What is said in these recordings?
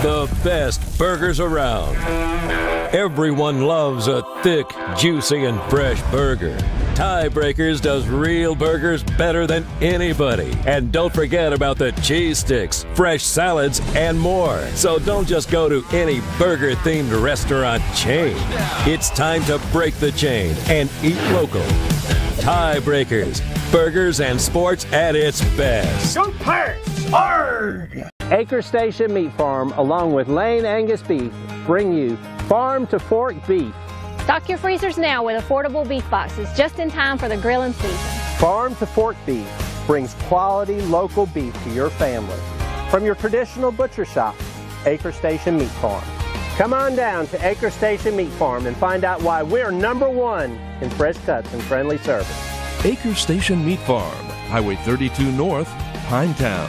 The best burgers around. Everyone loves a thick, juicy, and fresh burger. Tiebreakers does real burgers better than anybody. And don't forget about the cheese sticks, fresh salads, and more. So don't just go to any burger-themed restaurant chain. It's time to break the chain and eat local. Tiebreakers, burgers and sports at its best. Go Pirates! Arrgh! Acre Station Meat Farm, along with Lane Angus Beef, bring you Farm to Fork Beef. Stock your freezers now with affordable beef boxes just in time for the grilling season. Farm to Fork Beef brings quality local beef to your family. From your traditional butcher shop, Acre Station Meat Farm. Come on down to Acre Station Meat Farm and find out why we're #1 in fresh cuts and friendly service. Acre Station Meat Farm, Highway 32 North, Pinetown.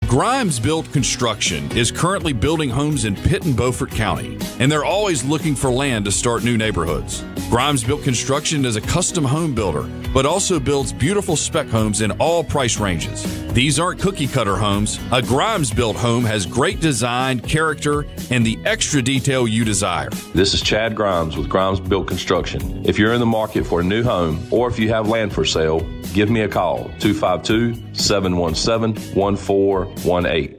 Grimes Built Construction is currently building homes in Pitt and Beaufort County, and they're always looking for land to start new neighborhoods. Grimes Built Construction is a custom home builder, but also builds beautiful spec homes in all price ranges. These aren't cookie-cutter homes. A Grimes Built home has great design, character, and the extra detail you desire. This is Chad Grimes with Grimes Built Construction. If you're in the market for a new home, or if you have land for sale, give me a call, 252-717-1418.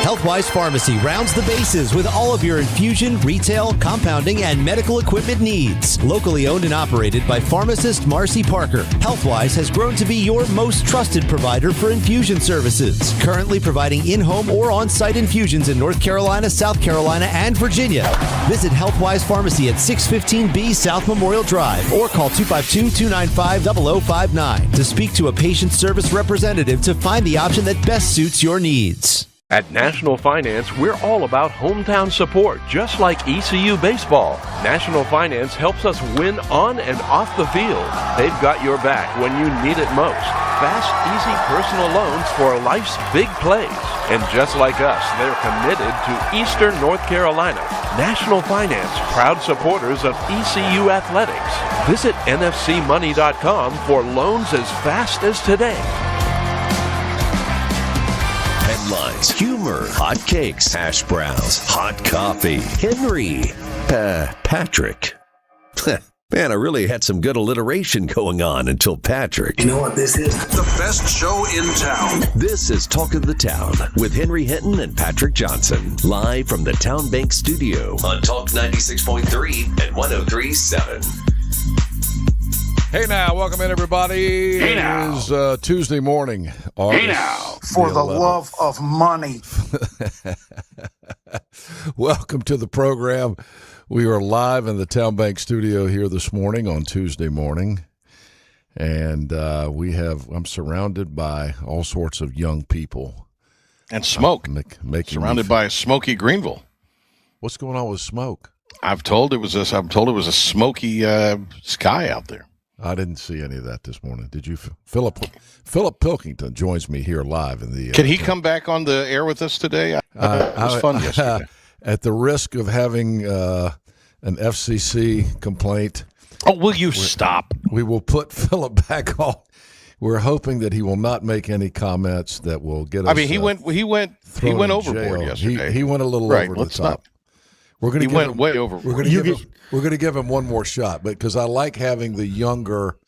Healthwise Pharmacy rounds the bases with all of your infusion, retail, compounding, and medical equipment needs. Locally owned and operated by pharmacist Marcy Parker, Healthwise has grown to be your most trusted provider for infusion services. Currently providing in-home or on-site infusions in North Carolina, South Carolina, and Virginia. Visit Healthwise Pharmacy at 615B South Memorial Drive or call 252-295-0059 to speak to a patient service representative to find the option that best suits your needs. At National Finance, we're all about hometown support, just like ECU Baseball. National Finance helps us win on and off the field. They've got your back when you need it most. Fast, easy personal loans for life's big plays. And just like us, they're committed to Eastern North Carolina. National Finance, proud supporters of ECU Athletics. Visit nfcmoney.com for loans as fast as today. Headlines, humor, hot cakes, hash browns, hot coffee. Henry, Patrick. Man, I really had some good alliteration going on until Patrick. You know what this is? The best show in town. This is Talk of the Town with Henry Hinton and Patrick Johnson. Live from the Town Bank Studio on Talk 96.3 and 103.7. Hey now, welcome in everybody. Hey now. It is Tuesday morning. Hey now. For the love of money. Welcome to the program. We are live in the Town Bank Studio here this morning on Tuesday morning. And I'm surrounded by all sorts of young people. And smoke. Surrounded by smoky Greenville. What's going on with smoke? I'm told it was a smoky sky out there. I didn't see any of that this morning. Did you? Philip Pilkington joins me here live in the. Can he come back on the air with us today? It was fun yesterday. At the risk of having an FCC complaint. Oh, will you stop? We will put Philip back on. We're hoping that he will not make any comments that will get us. I mean, he went overboard yesterday. He went a little over the top. He went way overboard. We're going to give him one more shot, because I like having the younger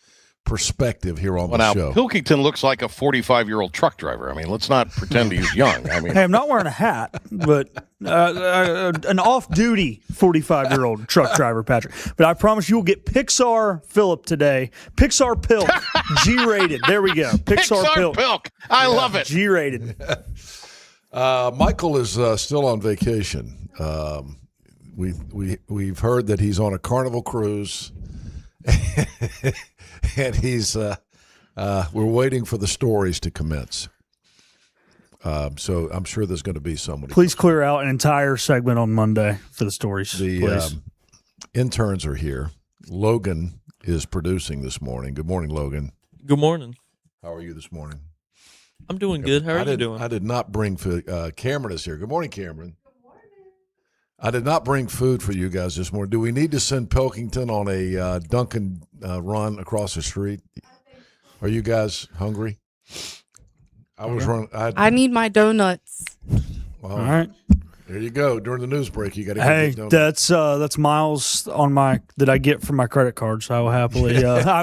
perspective here on the show. Pilkington looks like a 45-year-old truck driver. I mean, let's not pretend he's young. I mean, hey, I'm not wearing a hat, but an off-duty 45-year-old truck driver, Patrick. But I promise you will get Pixar Philip today. Pixar Pilk, G-rated. There we go. Pixar Pilk. I love it. G-rated. Michael is still on vacation. We've heard that he's on a Carnival cruise, and he's we're waiting for the stories to commence. So I'm sure there's going to be somebody. Please clear out an entire segment on Monday for the stories. The interns are here. Logan is producing this morning. Good morning, Logan. Good morning. How are you this morning? I'm doing good. How are you doing? I did not bring food. Cameron is here. Good morning, Cameron. I did not bring food for you guys this morning. Do we need to send Pilkington on a Dunkin' run across the street? Are you guys hungry? I need my donuts. Well, All right. There you go. During the news break, you got to Hey, that's miles on that I get from my credit card. So I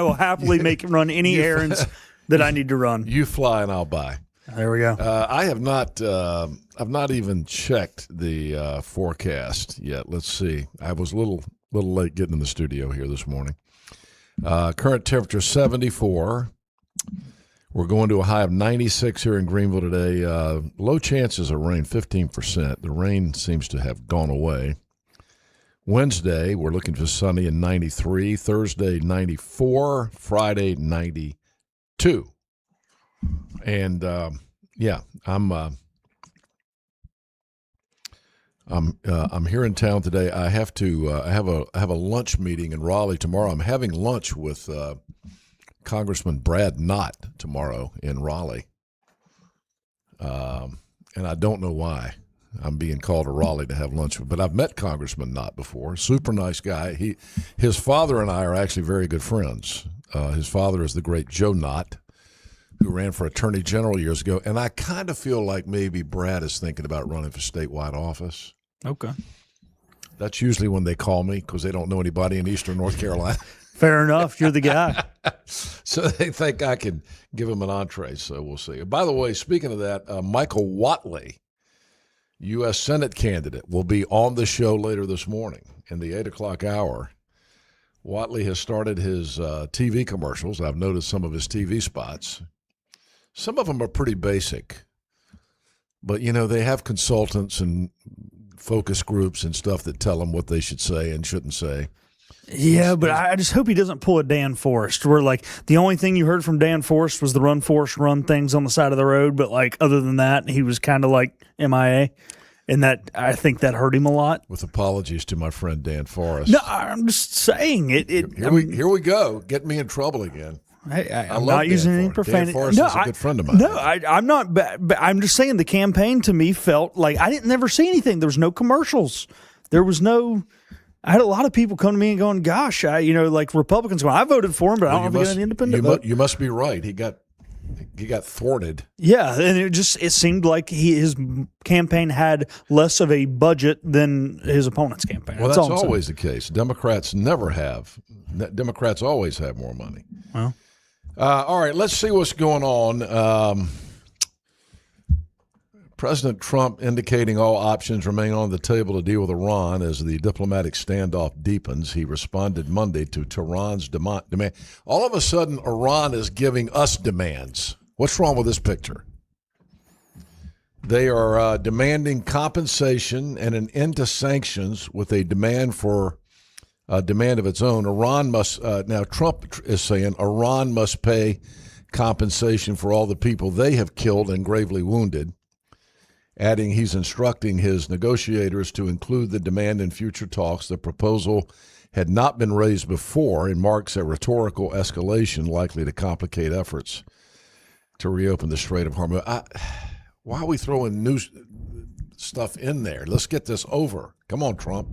will happily make run any errands that I need to run. You fly and I'll buy. There we go. I have not. I've not even checked the forecast yet. Let's see. I was a little late getting in the studio here this morning. Current temperature 74. We're going to a high of 96 here in Greenville today. Low chances of rain, 15%. The rain seems to have gone away. Wednesday, we're looking for sunny and 93. Thursday, 94. Friday, 92. And I'm here in town today. I have to. I have a lunch meeting in Raleigh tomorrow. I'm having lunch with Congressman Brad Knott tomorrow in Raleigh, and I don't know why I'm being called to Raleigh to have lunch with. But I've met Congressman Knott before. Super nice guy. His father and I are actually very good friends. His father is the great Joe Knott, who ran for Attorney General years ago, and I kind of feel like maybe Brad is thinking about running for statewide office. Okay. That's usually when they call me because they don't know anybody in Eastern North Carolina. Fair enough. You're the guy. So they think I can give them an entree, so we'll see. By the way, speaking of that, Michael Whatley, U.S. Senate candidate, will be on the show later this morning in the 8 o'clock hour. Whatley has started his TV commercials. I've noticed some of his TV spots. Some of them are pretty basic, but, they have consultants and focus groups and stuff that tell them what they should say and shouldn't say. Yeah, but I just hope he doesn't pull a Dan Forrest where, the only thing you heard from Dan Forrest was the run, Forrest, run things on the side of the road. But, other than that, he was kind of like MIA. And I think that hurt him a lot. With apologies to my friend Dan Forrest. No, I'm just saying it. Here we go. Get me in trouble again. I'm not using any profanity. Dan Forrest is a good friend of mine. No, I'm not. I'm just saying the campaign to me felt like I didn't never see anything. There was no commercials. There was no. I had a lot of people come to me and going, "Gosh, Republicans going, I voted for him, but I don't know if he got an independent vote." You must be right. He got thwarted. Yeah, and it seemed like his campaign had less of a budget than his opponent's campaign. Well, that's always the case. Democrats never have. Democrats always have more money. Well. All right, let's see what's going on. President Trump indicating all options remain on the table to deal with Iran as the diplomatic standoff deepens. He responded Monday to Tehran's demand. All of a sudden, Iran is giving us demands. What's wrong with this picture? They are demanding compensation and an end to sanctions with a demand of its own. Iran must now Trump is saying Iran must pay compensation for all the people they have killed and gravely wounded, adding he's instructing his negotiators to include the demand in future talks. The proposal had not been raised before and marks a rhetorical escalation likely to complicate efforts to reopen the Strait of Hormuz. Why are we throwing new stuff in there? Let's get this over. Come on, Trump.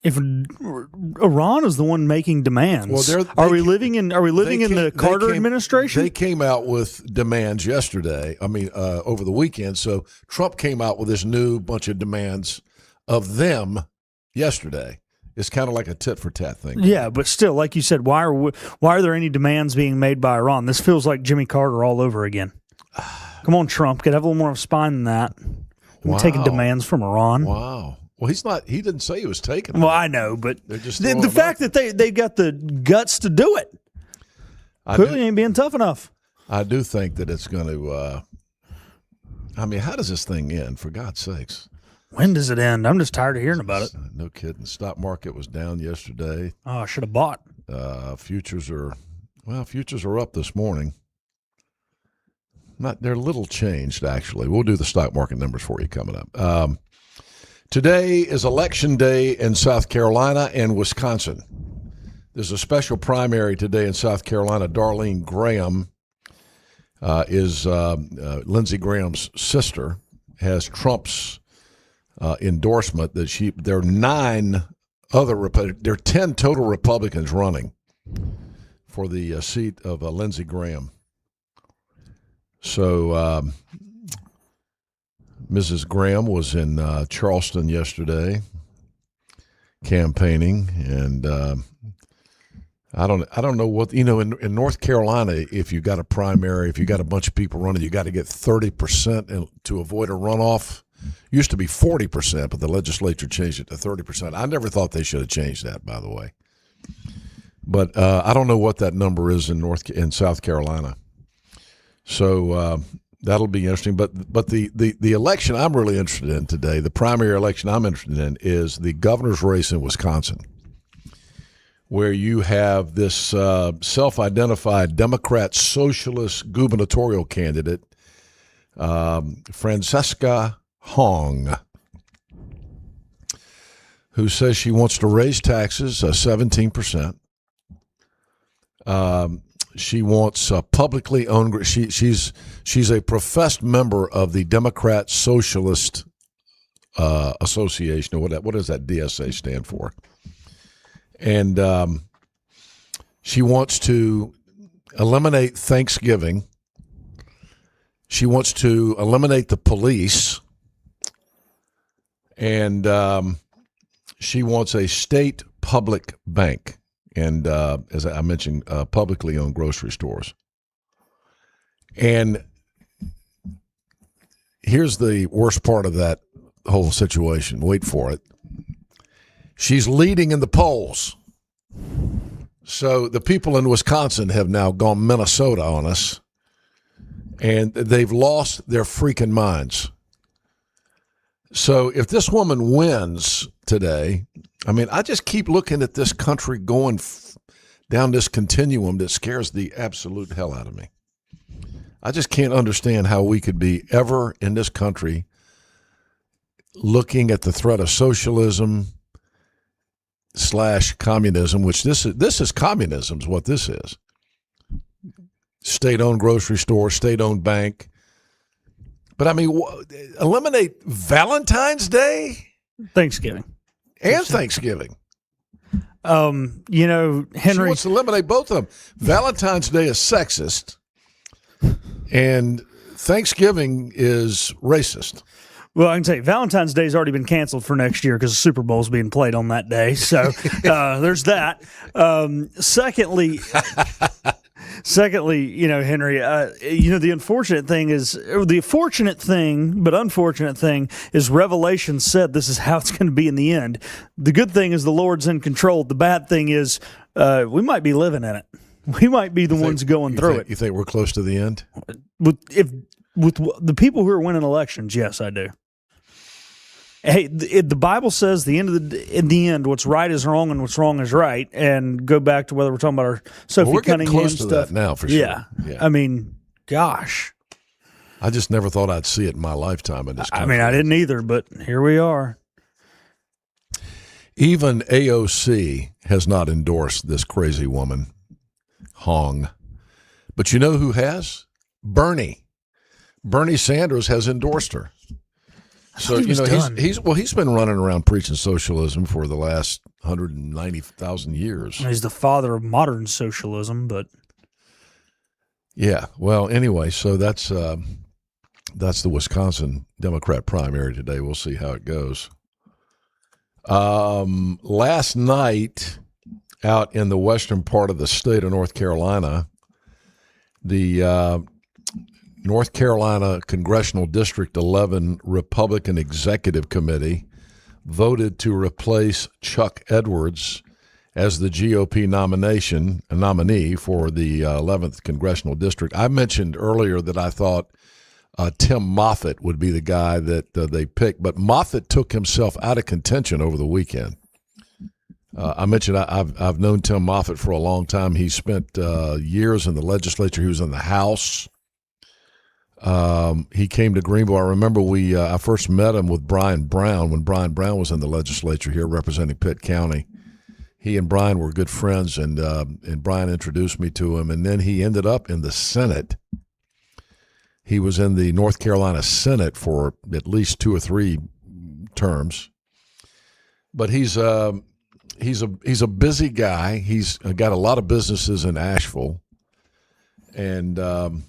If Iran is the one making demands, are we living in the Carter administration? They came out with demands yesterday. Over the weekend. So Trump came out with this new bunch of demands of them yesterday. It's kind of like a tit for tat thing. Yeah, but still, like you said, why are there any demands being made by Iran? This feels like Jimmy Carter all over again. Come on, Trump, could have a little more of a spine than that. Wow. Taking demands from Iran. Wow. Well, he's not. He didn't say he was taking them. Well, I know, but the fact that they got the guts to do it clearly ain't being tough enough. I do think that it's going to. How does this thing end? For God's sakes, when does it end? I'm just tired of hearing about it. No kidding. Stock market was down yesterday. Oh, I should have bought. Futures are up this morning. They're a little changed actually. We'll do the stock market numbers for you coming up. Today is Election Day in South Carolina and Wisconsin. There's a special primary today in South Carolina. Darlene Graham is Lindsey Graham's sister, has Trump's endorsement that there are 10 total Republicans running for the seat of Lindsey Graham. So Mrs. Graham was in Charleston yesterday campaigning, and I don't know what, in North Carolina, if you got a primary, if you got a bunch of people running, you got to get 30% to avoid a runoff. Used to be 40%, but the legislature changed it to 30%. I never thought they should have changed that, by the way. But I don't know what that number is in South Carolina. So that'll be interesting. But the election I'm really interested in today, the primary election I'm interested in, is the governor's race in Wisconsin, where you have this self-identified Democrat socialist gubernatorial candidate, Francesca Hong, who says she wants to raise taxes 17%. She wants publicly owned. She's a professed member of the Democrat Socialist Association, or what does that DSA stand for? And she wants to eliminate Thanksgiving. She wants to eliminate the police. And she wants a state public bank. And as I mentioned, publicly owned grocery stores. And here's the worst part of that whole situation. Wait for it. She's leading in the polls. So the people in Wisconsin have now gone Minnesota on us, and they've lost their freaking minds. So if this woman wins today, I mean, I just keep looking at this country going down this continuum that scares the absolute hell out of me. I just can't understand how we could be ever in this country looking at the threat of socialism / communism, which this is communism is what this is. State-owned grocery store, state-owned bank. But, I mean, eliminate Valentine's Day? Thanksgiving. And Thanksgiving. Henry. She wants to eliminate both of them. Valentine's Day is sexist, and Thanksgiving is racist. Well, I can tell you, Valentine's Day has already been canceled for next year because the Super Bowl's being played on that day. So there's that. Secondly, Henry, the unfortunate thing is Revelation said this is how it's going to be in the end. The good thing is the Lord's in control. The bad thing is we might be living in it. We might be the ones going through it. You think we're close to the end? With the people who are winning elections, yes, I do. Hey, the Bible says in the end, what's right is wrong and what's wrong is right. And go back to whether we're talking about our Sophie Cunningham close to stuff that now, for sure. Yeah. I mean, gosh. I just never thought I'd see it in my lifetime in this country. I mean, I didn't either, but here we are. Even AOC has not endorsed this crazy woman, Hong. But you know who has? Bernie. Bernie Sanders has endorsed her. So, he's been running around preaching socialism for the last 190,000 years. He's the father of modern socialism, but yeah. Well, anyway, so that's the Wisconsin Democrat primary today. We'll see how it goes. Last night, out in the western part of the state of North Carolina, the North Carolina Congressional District 11 Republican Executive Committee voted to replace Chuck Edwards as the GOP nominee for the 11th Congressional District. I mentioned earlier that I thought Tim Moffitt would be the guy that they picked, but Moffitt took himself out of contention over the weekend. I mentioned I've known Tim Moffitt for a long time. He spent years in the legislature. He was in the House. He came to Greenville. I remember I first met him with Brian Brown when Brian Brown was in the legislature here representing Pitt County. He and Brian were good friends, and Brian introduced me to him. And then he ended up in the Senate. He was in the North Carolina Senate for at least 2 or 3 terms. But he's a busy guy. He's got a lot of businesses in Asheville, and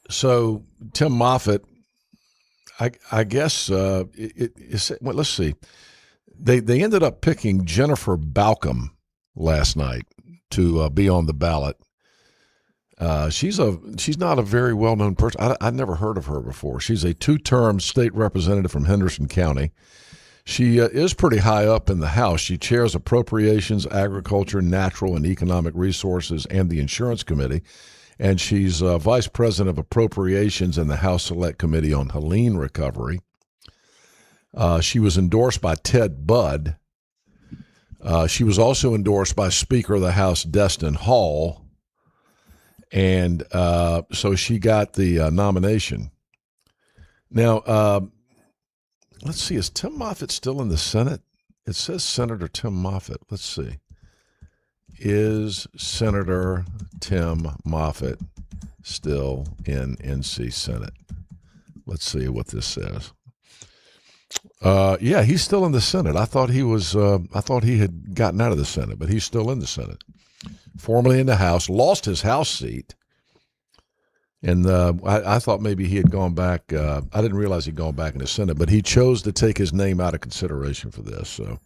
so Tim Moffitt I guess well, let's see. They ended up picking Jennifer Balcom last night to be on the ballot. She's not a very well-known person. I'd never heard of her before. She's a 2-term state representative from Henderson County. She is pretty high up in the House. She chairs Appropriations, Agriculture, Natural and Economic Resources, and the Insurance Committee. And she's Vice President of Appropriations in the House Select Committee on Helene Recovery. She was endorsed by Ted Budd. She was also endorsed by Speaker of the House Destin Hall. And so she got the nomination. Now, let's see, is Tim Moffitt still in the Senate? It says Senator Tim Moffitt. Let's see. Is Senator Tim Moffitt still in NC Senate? Let's see what this says. Yeah, he's still in the Senate. I thought he was. I thought he had gotten out of the Senate, but he's still in the Senate. Formerly in the House, lost his House seat, and I thought maybe he had gone back. I didn't realize he'd gone back in the Senate, but he chose to take his name out of consideration for this. So,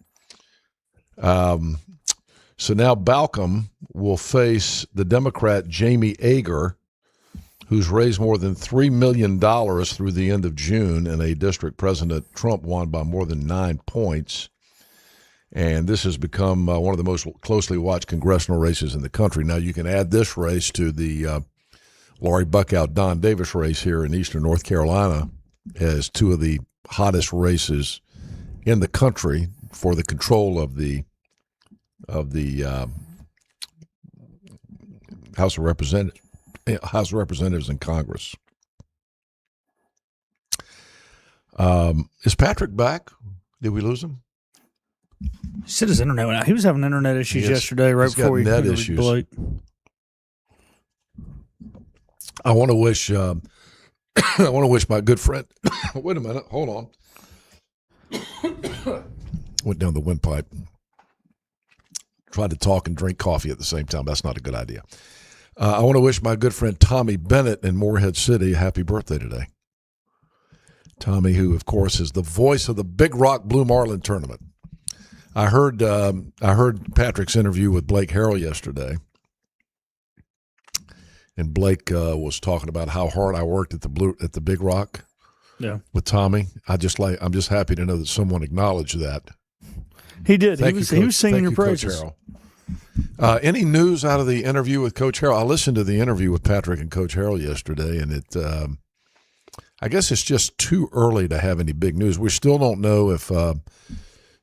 so now Balcom will face the Democrat Jamie Ager, who's raised more than $3 million through the end of June in a district President Trump won by more than 9 points. And this has become one of the most closely watched congressional races in the country. Now, you can add this race to the Laurie Buckout, Don Davis race here in eastern North Carolina as two of the hottest races in the country for the control of the House of Representatives and Congress. Is Patrick back? Did we lose him? He said his internet went out. He was having internet issues yesterday, right before he net issues. Blake. I want to wish. I want to wish my good friend. Wait a minute. Hold on. Went down the windpipe. Tried to talk and drink coffee at the same time. That's not a good idea. I want to wish my good friend Tommy Bennett in Morehead City a happy birthday today. Tommy, who, of course, is the voice of the Big Rock Blue Marlin tournament. I heard Patrick's interview with Blake Harrell yesterday, and Blake was talking about how hard I worked at the Big Rock. Yeah. With Tommy. I'm just happy to know that someone acknowledged that. He did. He was singing your praises. Coach Harrell. Any news out of the interview with Coach Harrell? I listened to the interview with Patrick and Coach Harrell yesterday, and I guess it's just too early to have any big news. We still don't know if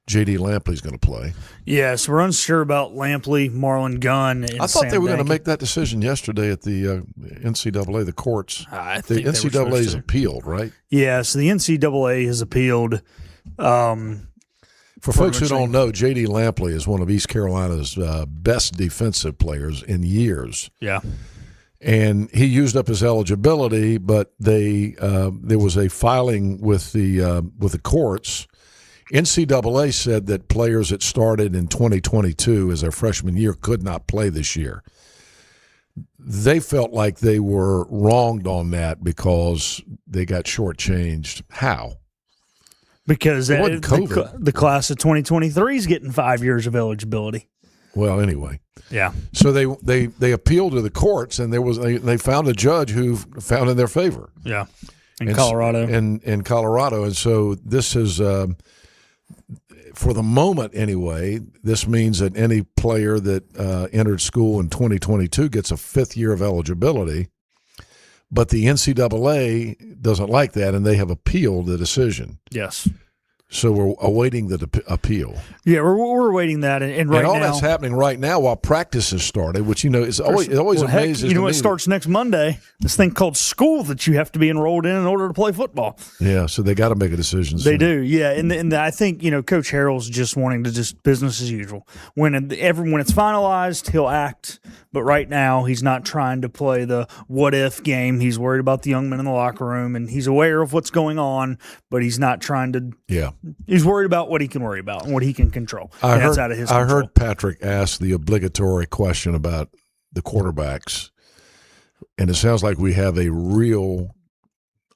J.D. Lampley's going to play. Yes, we're unsure about Lampley, Marlon Gunn, and I thought Sam they were going to Dankey. make that decision yesterday at the NCAA, the courts. I The think they were supposed NCAA's to. appealed, right? Yeah, so the NCAA has appealed. For folks who don't know, J.D. Lampley is one of East Carolina's best defensive players in years. Yeah. And he used up his eligibility, but there was a filing with the courts. NCAA said that players that started in 2022 as their freshman year could not play this year. They felt like they were wronged on that because they got shortchanged. How? Because It wasn't COVID. the class of 2023 is getting 5 years of eligibility. Well, anyway. Yeah. So they appealed to the courts, and they found a judge who found in their favor. Yeah. In Colorado. In Colorado. And so this is, for the moment anyway, this means that any player that entered school in 2022 gets a fifth year of eligibility. But the NCAA doesn't like that, and they have appealed the decision. Yes. So we're awaiting the appeal. Yeah, we're awaiting that, and right and all now that's happening right now while practice has started, which it always well, heck, amazes you know me. what starts next Monday? This thing called school that you have to be enrolled in order to play football. Yeah, so they got to make a decision. They soon. do, yeah, and I think Coach Harrell's just wanting to just business as usual. When it's finalized, he'll act. But right now, he's not trying to play the what if game. He's worried about the young men in the locker room, and he's aware of what's going on, but he's not trying to. Yeah, he's worried about what he can worry about and what he can control. That's out of his control. I heard Patrick ask the obligatory question about the quarterbacks, and it sounds like we have a real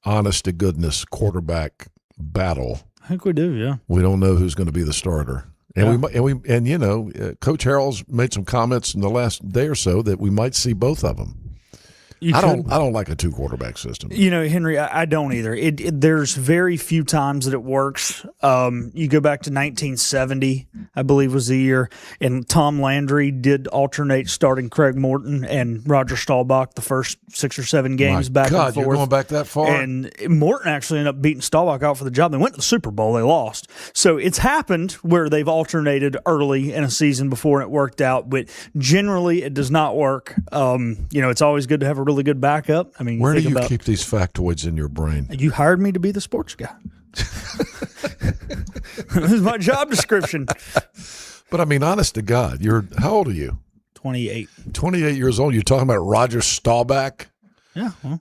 honest to goodness quarterback battle. I think we do, yeah. We don't know who's going to be the starter. And Coach Harrell's made some comments in the last day or so that we might see both of them. I don't like a 2-quarterback system. Henry, I don't either. There's very few times that it works. You go back to 1970, I believe was the year, and Tom Landry did alternate starting Craig Morton and Roger Staubach the first 6 or 7 games back and forth. You're going back that far? And Morton actually ended up beating Staubach out for the job. They went to the Super Bowl. They lost. So it's happened where they've alternated early in a season before and it worked out, but generally it does not work. It's always good to have a really good backup. I mean, where do you keep these factoids in your brain? You hired me to be the sports guy. This is my job description. But I mean, honest to God, how old are you? 28. 28 years old. You're talking about Roger Staubach? Yeah. Well.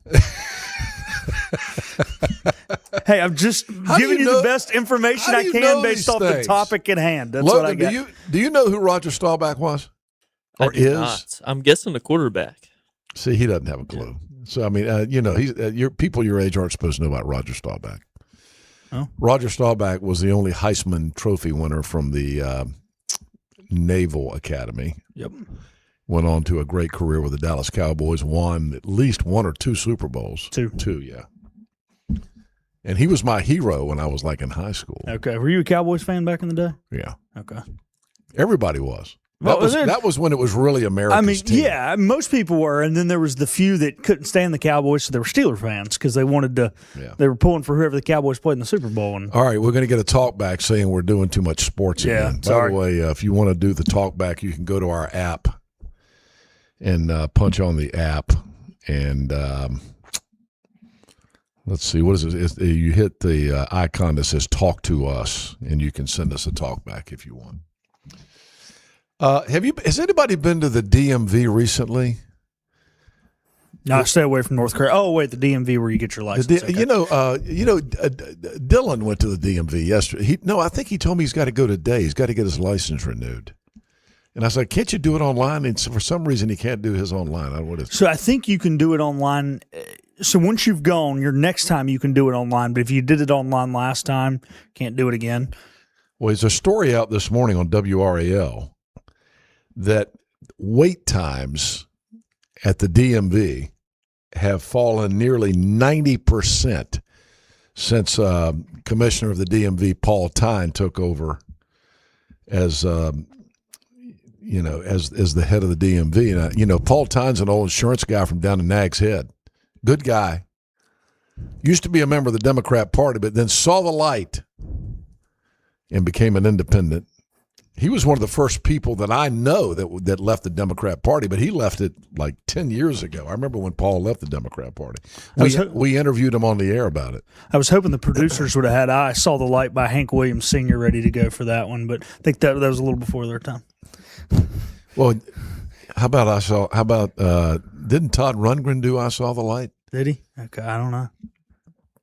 Hey, I'm just giving you the best information I can based off the topic at hand. That's Logan, what I got. Do you know who Roger Staubach was? Or is? Not. I'm guessing the quarterback. See, he doesn't have a clue. So I mean, he's people your age aren't supposed to know about Roger Staubach. Oh. Roger Staubach was the only Heisman Trophy winner from the Naval Academy. Yep. Went on to a great career with the Dallas Cowboys. Won at least 1 or 2 Super Bowls. Two, yeah. And he was my hero when I was like in high school. Okay. Were you a Cowboys fan back in the day? Yeah. Okay. Everybody was. That was when it was really America's team. Yeah, most people were, and then there was the few that couldn't stand the Cowboys, so they were Steeler fans because they wanted to. Yeah. They were pulling for whoever the Cowboys played in the Super Bowl. All right, we're going to get a talk back saying we're doing too much sports again. Sorry. By the way, if you want to do the talk back, you can go to our app and punch on the app, and let's see, what is it? You hit the icon that says "Talk to Us," and you can send us a talk back if you want. Has anybody been to the DMV recently? No, stay away from North Carolina. Oh, wait, the DMV where you get your license. Okay. Dylan went to the DMV yesterday. I think he told me he's got to go today. He's got to get his license renewed. And I was like, can't you do it online? And for some reason, he can't do his online. So I think you can do it online. So once you've gone, your next time you can do it online. But if you did it online last time, can't do it again. Well, there's a story out this morning on WRAL that wait times at the DMV have fallen nearly 90% since Commissioner of the DMV Paul Tyne took over as as the head of the DMV. And Paul Tyne's an old insurance guy from down in Nags Head, good guy. Used to be a member of the Democrat Party, but then saw the light and became an independent. He was one of the first people that I know that left the Democrat Party, but he left it like 10 years ago. I remember when Paul left the Democrat Party. We interviewed him on the air about it. I was hoping the producers would have had I Saw the Light by Hank Williams Sr. ready to go for that one, but I think that was a little before their time. Well, didn't Todd Rundgren do I Saw the Light? Did he? Okay, I don't know.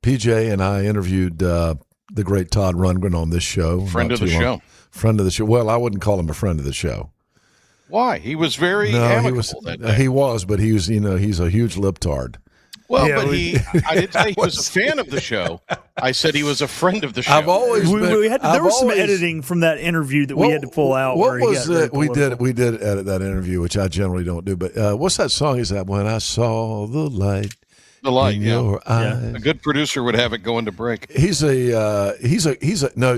PJ and I interviewed the great Todd Rundgren on this show. Friend of the show. Friend of the show. Well, I wouldn't call him a friend of the show. Why? He was very amicable that day. He was, but he's a huge libtard. Well, yeah, but I didn't say he was a fan of the show. I said he was a friend of the show. There was some editing from that interview that we had to pull out. What was it? We did edit that interview, which I generally don't do. But what's that song? Is that When I Saw the Light? The light, yeah. A good producer would have it go into break. He's no,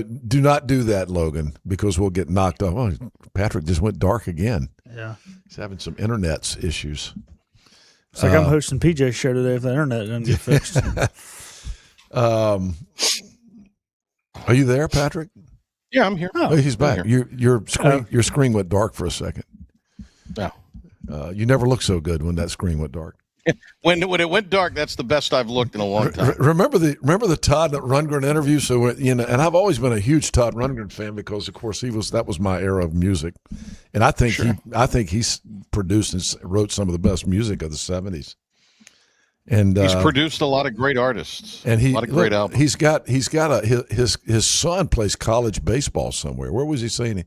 do not do that, Logan, because we'll get knocked off. Oh, Patrick just went dark again. Yeah. He's having some internet issues. It's like I'm hosting PJ's show today if the internet doesn't get fixed. Are you there, Patrick? Yeah, I'm here. Oh, he's back. Your screen went dark for a second. No. You never look so good when that screen went dark. When it went dark, that's the best I've looked in a long time. Remember the Todd Rundgren interview? So and I've always been a huge Todd Rundgren fan because, of course, that was my era of music, and I think he's produced and wrote some of the best music of the '70s. And he's produced a lot of great artists, and a lot of great albums. He's got his son plays college baseball somewhere. Where was he saying?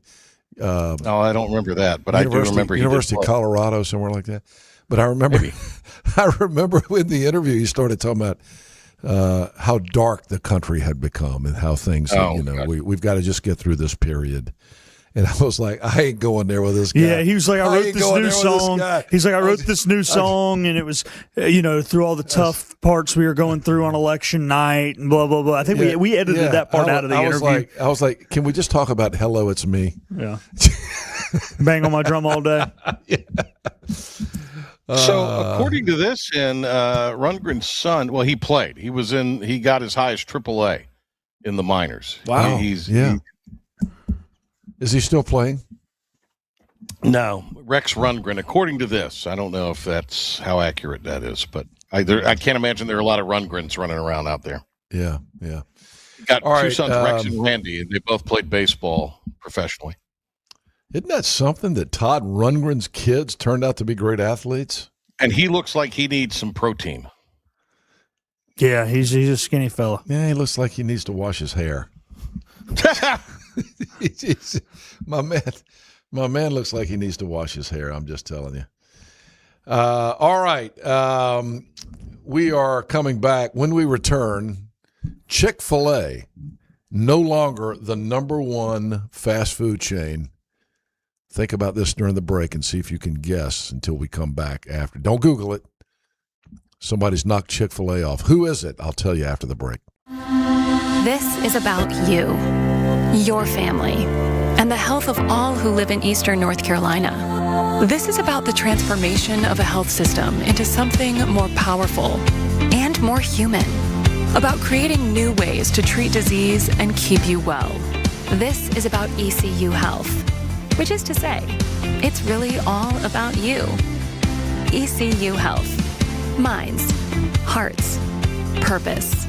I don't remember that, but I do remember University of Colorado, somewhere like that. But I remember in the interview he started talking about how dark the country had become and how things, we've got to just get through this period. And I was like, I ain't going there with this guy. Yeah, he was like, I wrote this new song. He's like, I wrote this new song, and it was, through all the tough parts we were going through on election night and blah, blah, blah. I think we edited that part out of the interview. I was like, can we just talk about Hello, It's Me? Yeah. Bang on my drum all day. Yeah. So according to this, and Rundgren's son, well, he played. He got as high as AAA in the minors. Wow. Is he still playing? No, Rex Rundgren. According to this, I don't know if that's how accurate that is, but I can't imagine there are a lot of Rundgrens running around out there. Yeah. Got two sons, Rex and Randy, and they both played baseball professionally. Isn't that something that Todd Rundgren's kids turned out to be great athletes? And he looks like he needs some protein. Yeah, he's a skinny fella. Yeah, he looks like he needs to wash his hair. My man looks like he needs to wash his hair. I'm just telling you. All right. We are coming back. When we return, Chick-fil-A, no longer the number one fast food chain. Think about this during the break and see if you can guess until we come back after. Don't Google it. Somebody's knocked Chick-fil-A off. Who is it? I'll tell you after the break. This is about you, your family, and the health of all who live in Eastern North Carolina. This is about the transformation of a health system into something more powerful and more human, about creating new ways to treat disease and keep you well. This is about ECU Health, which is to say, it's really all about you. ECU Health. Minds, hearts, purpose.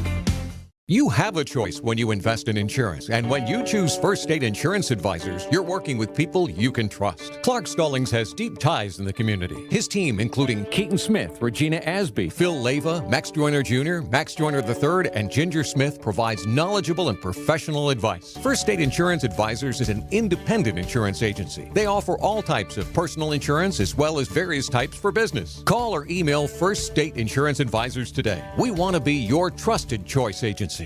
You have a choice when you invest in insurance, and when you choose First State Insurance Advisors, you're working with people you can trust. Clark Stallings has deep ties in the community. His team, including Keaton Smith, Regina Asby, Phil Leyva, Max Joyner Jr., Max Joyner III, and Ginger Smith, provides knowledgeable and professional advice. First State Insurance Advisors is an independent insurance agency. They offer all types of personal insurance as well as various types for business. Call or email First State Insurance Advisors today. We want to be your trusted choice agency.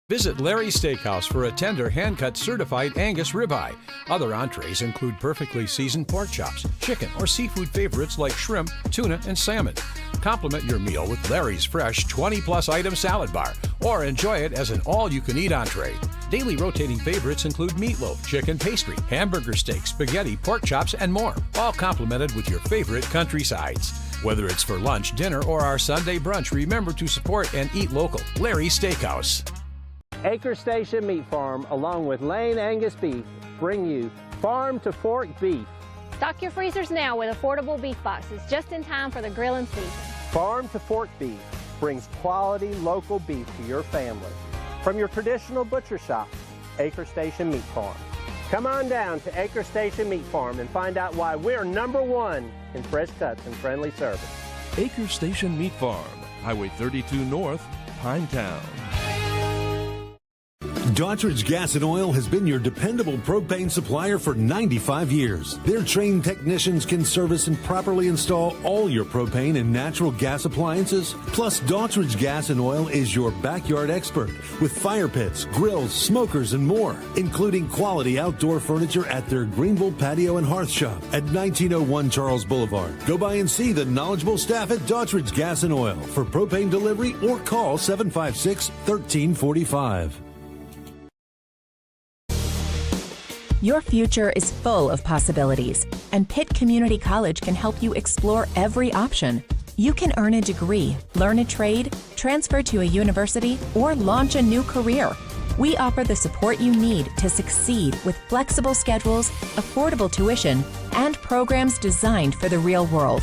Visit Larry's Steakhouse for a tender, hand-cut certified Angus ribeye. Other entrees include perfectly seasoned pork chops, chicken or seafood favorites like shrimp, tuna, and salmon. Complement your meal with Larry's fresh 20-plus item salad bar, or enjoy it as an all-you-can-eat entree. Daily rotating favorites include meatloaf, chicken pastry, hamburger steak, spaghetti, pork chops, and more, all complemented with your favorite country sides. Whether it's for lunch, dinner, or our Sunday brunch, remember to support and eat local. Larry's Steakhouse. Acre Station Meat Farm, along with Lane Angus Beef, bring you farm to fork beef. Stock your freezers now with affordable beef boxes just in time for the grilling season. Farm to fork beef brings quality local beef to your family. From your traditional butcher shop, Acre Station Meat Farm. Come on down to Acre Station Meat Farm and find out why we're #1 in fresh cuts and friendly service. Acre Station Meat Farm, Highway 32 North, Pinetown. Daughtridge Gas and Oil has been your dependable propane supplier for 95 years. Their trained technicians can service and properly install all your propane and natural gas appliances. Plus, Daughtridge Gas and Oil is your backyard expert with fire pits, grills, smokers, and more, including quality outdoor furniture at their Greenville Patio and Hearth Shop at 1901 Charles Boulevard. Go by and see the knowledgeable staff at Daughtridge Gas and Oil for propane delivery or call 756-1345. Your future is full of possibilities, and Pitt Community College can help you explore every option. You can earn a degree, learn a trade, transfer to a university, or launch a new career. We offer the support you need to succeed with flexible schedules, affordable tuition, and programs designed for the real world.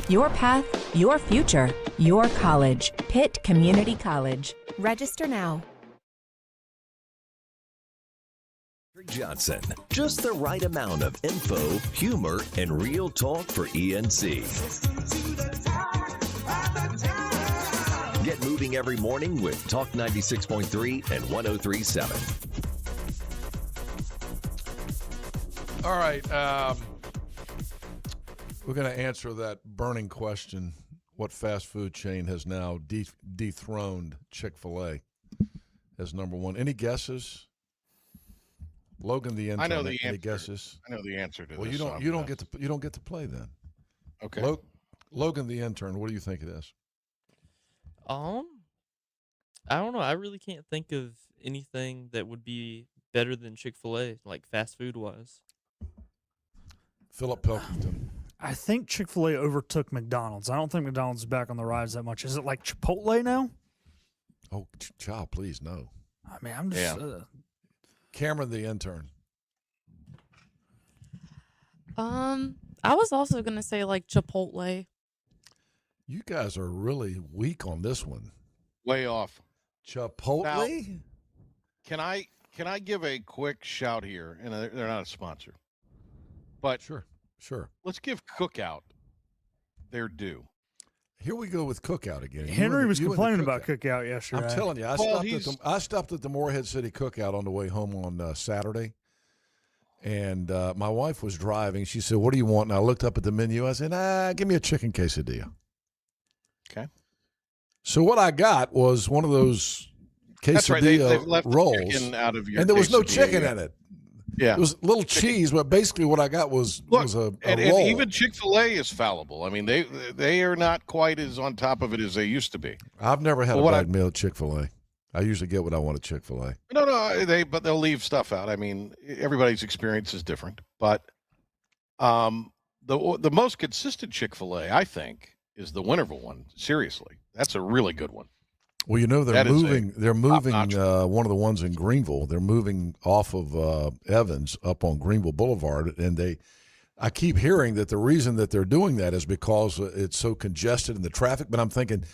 Your path, your future, your college. Pitt Community College. Register now. Johnson. Just the right amount of info, humor, and real talk for ENC. Get moving every morning with Talk 96.3 and 103.7. All right. We're going to answer that burning question. what fast food chain has now dethroned Chick-fil-A as number one? Any guesses? Logan the intern. I know the answer. Any guesses? I know the answer to well, this. you don't get to play then. Okay. Logan the intern, what do you think it is? I don't know. I really can't think of anything that would be better than Chick-fil-A, like fast food wise. Philip Pilkington. I think Chick-fil-A overtook McDonald's. I don't think McDonald's is back on the rise that much. Is it like Chipotle now? Oh, child, please, no. I mean, I'm just... Cameron the intern. I was also going to say like Chipotle. You guys are really weak on this one. Way off. Chipotle? Now, can I give a quick shout here? And they're not a sponsor. But Sure. Let's give Cookout their due. Here we go with Cookout again. Henry was complaining about Cookout yesterday. I'm telling you, I stopped at the Morehead City Cookout on the way home on Saturday. And my wife was driving. She said, "What do you want?" And I looked up at the menu. I said, give me a chicken quesadilla. Okay. So what I got was one of those quesadilla That's right. They've left rolls. The chicken out of your and there was no quesadilla, chicken in it. Yeah. It was little cheese, but basically what I got was a roll. And even Chick-fil-A is fallible. I mean, they are not quite as on top of it as they used to be. I've never had a bad meal at Chick-fil-A. I usually get what I want at Chick-fil-A. No, but they'll leave stuff out. I mean, everybody's experience is different. But the most consistent Chick-fil-A, I think, is the Winterville one. Seriously, that's a really good one. Well, you know, they're moving top-notch. one of the ones in Greenville. They're moving off of Evans up on Greenville Boulevard, and I keep hearing that the reason that they're doing that is because it's so congested in the traffic. But I'm thinking,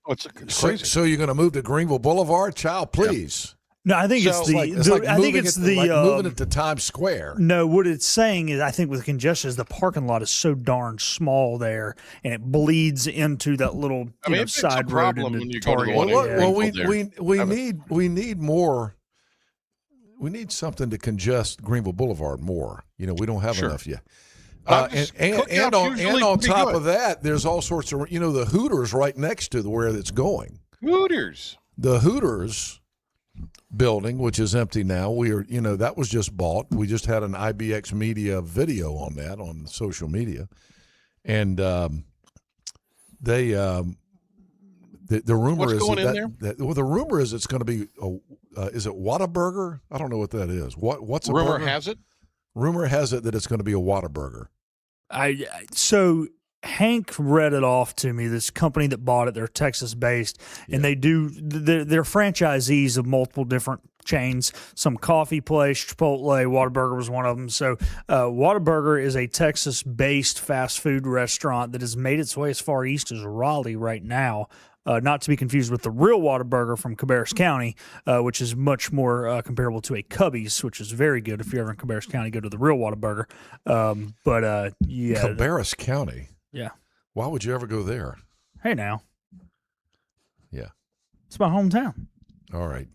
it's crazy. So you're going to move to Greenville Boulevard, child? Please. No, I think it's moving it to Times Square. No, what it's saying is, I think with congestion, is the parking lot is so darn small there, and it bleeds into that little side road into Target. We need more. We need something to congest Greenville Boulevard more. You know, we don't have enough yet. And on top of that, there's all sorts of the Hooters right next to where it's going. Hooters. The Hooters building, which is empty now. That was just bought. We just had an IBX Media video on that on social media, and the rumor What's is going in there? The rumor is it's going to be is it Whataburger? I don't know what that is. What's a rumor burger? has it? Rumor has it that it's going to be a Whataburger. So Hank read it off to me. This company that bought it, they're Texas based, and they're franchisees of multiple different chains. Some coffee place, Chipotle, Whataburger was one of them. So Whataburger is a Texas based fast food restaurant that has made its way as far east as Raleigh right now. Not to be confused with the real Whataburger from Cabarrus County, which is much more comparable to a Cubby's, which is very good. If you're ever in Cabarrus County, go to the real Whataburger. Cabarrus County. Yeah. Why would you ever go there? Hey, now. Yeah. It's my hometown. All right.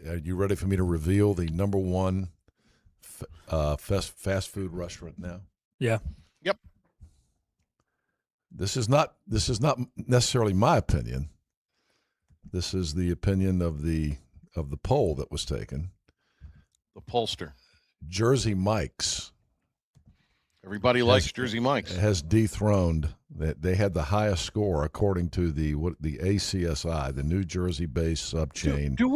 Are you ready for me to reveal the number one fast food restaurant now? Yeah. Yep. This is not necessarily my opinion. This is the opinion of the poll that was taken. The pollster. Jersey Mike's. Everybody likes Jersey Mike's. Has dethroned. They had the highest score according to the ACSI, the New Jersey-based sub-chain. Do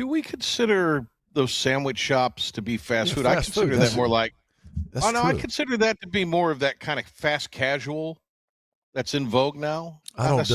we consider those sandwich shops to be fast food? I fast consider food. that more like. That's I true. consider that to be more of that kind of fast casual that's in vogue now. I don't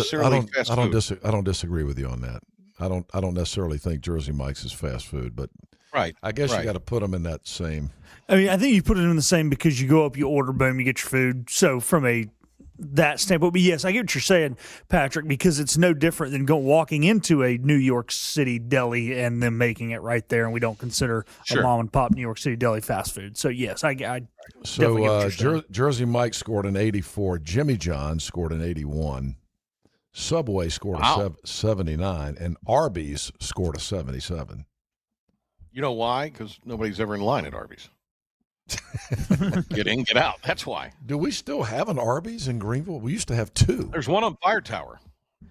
disagree with you on that. I don't necessarily think Jersey Mike's is fast food, but right. I guess you got to put them in that same. I mean, I think you put it in the same because you go up, you order, boom, you get your food. So from that standpoint, but yes, I get what you're saying, Patrick, because it's no different than walking into a New York City deli and them making it right there, and we don't consider a mom and pop New York City deli fast food. So yes, I definitely get what you're saying. Jersey Mike scored an 84, Jimmy John scored an 81, Subway scored a 79, and Arby's scored a 77. You know why? Because nobody's ever in line at Arby's. Get in, get out. That's why. Do we still have an Arby's in Greenville? We used to have 2. There's one on Fire Tower.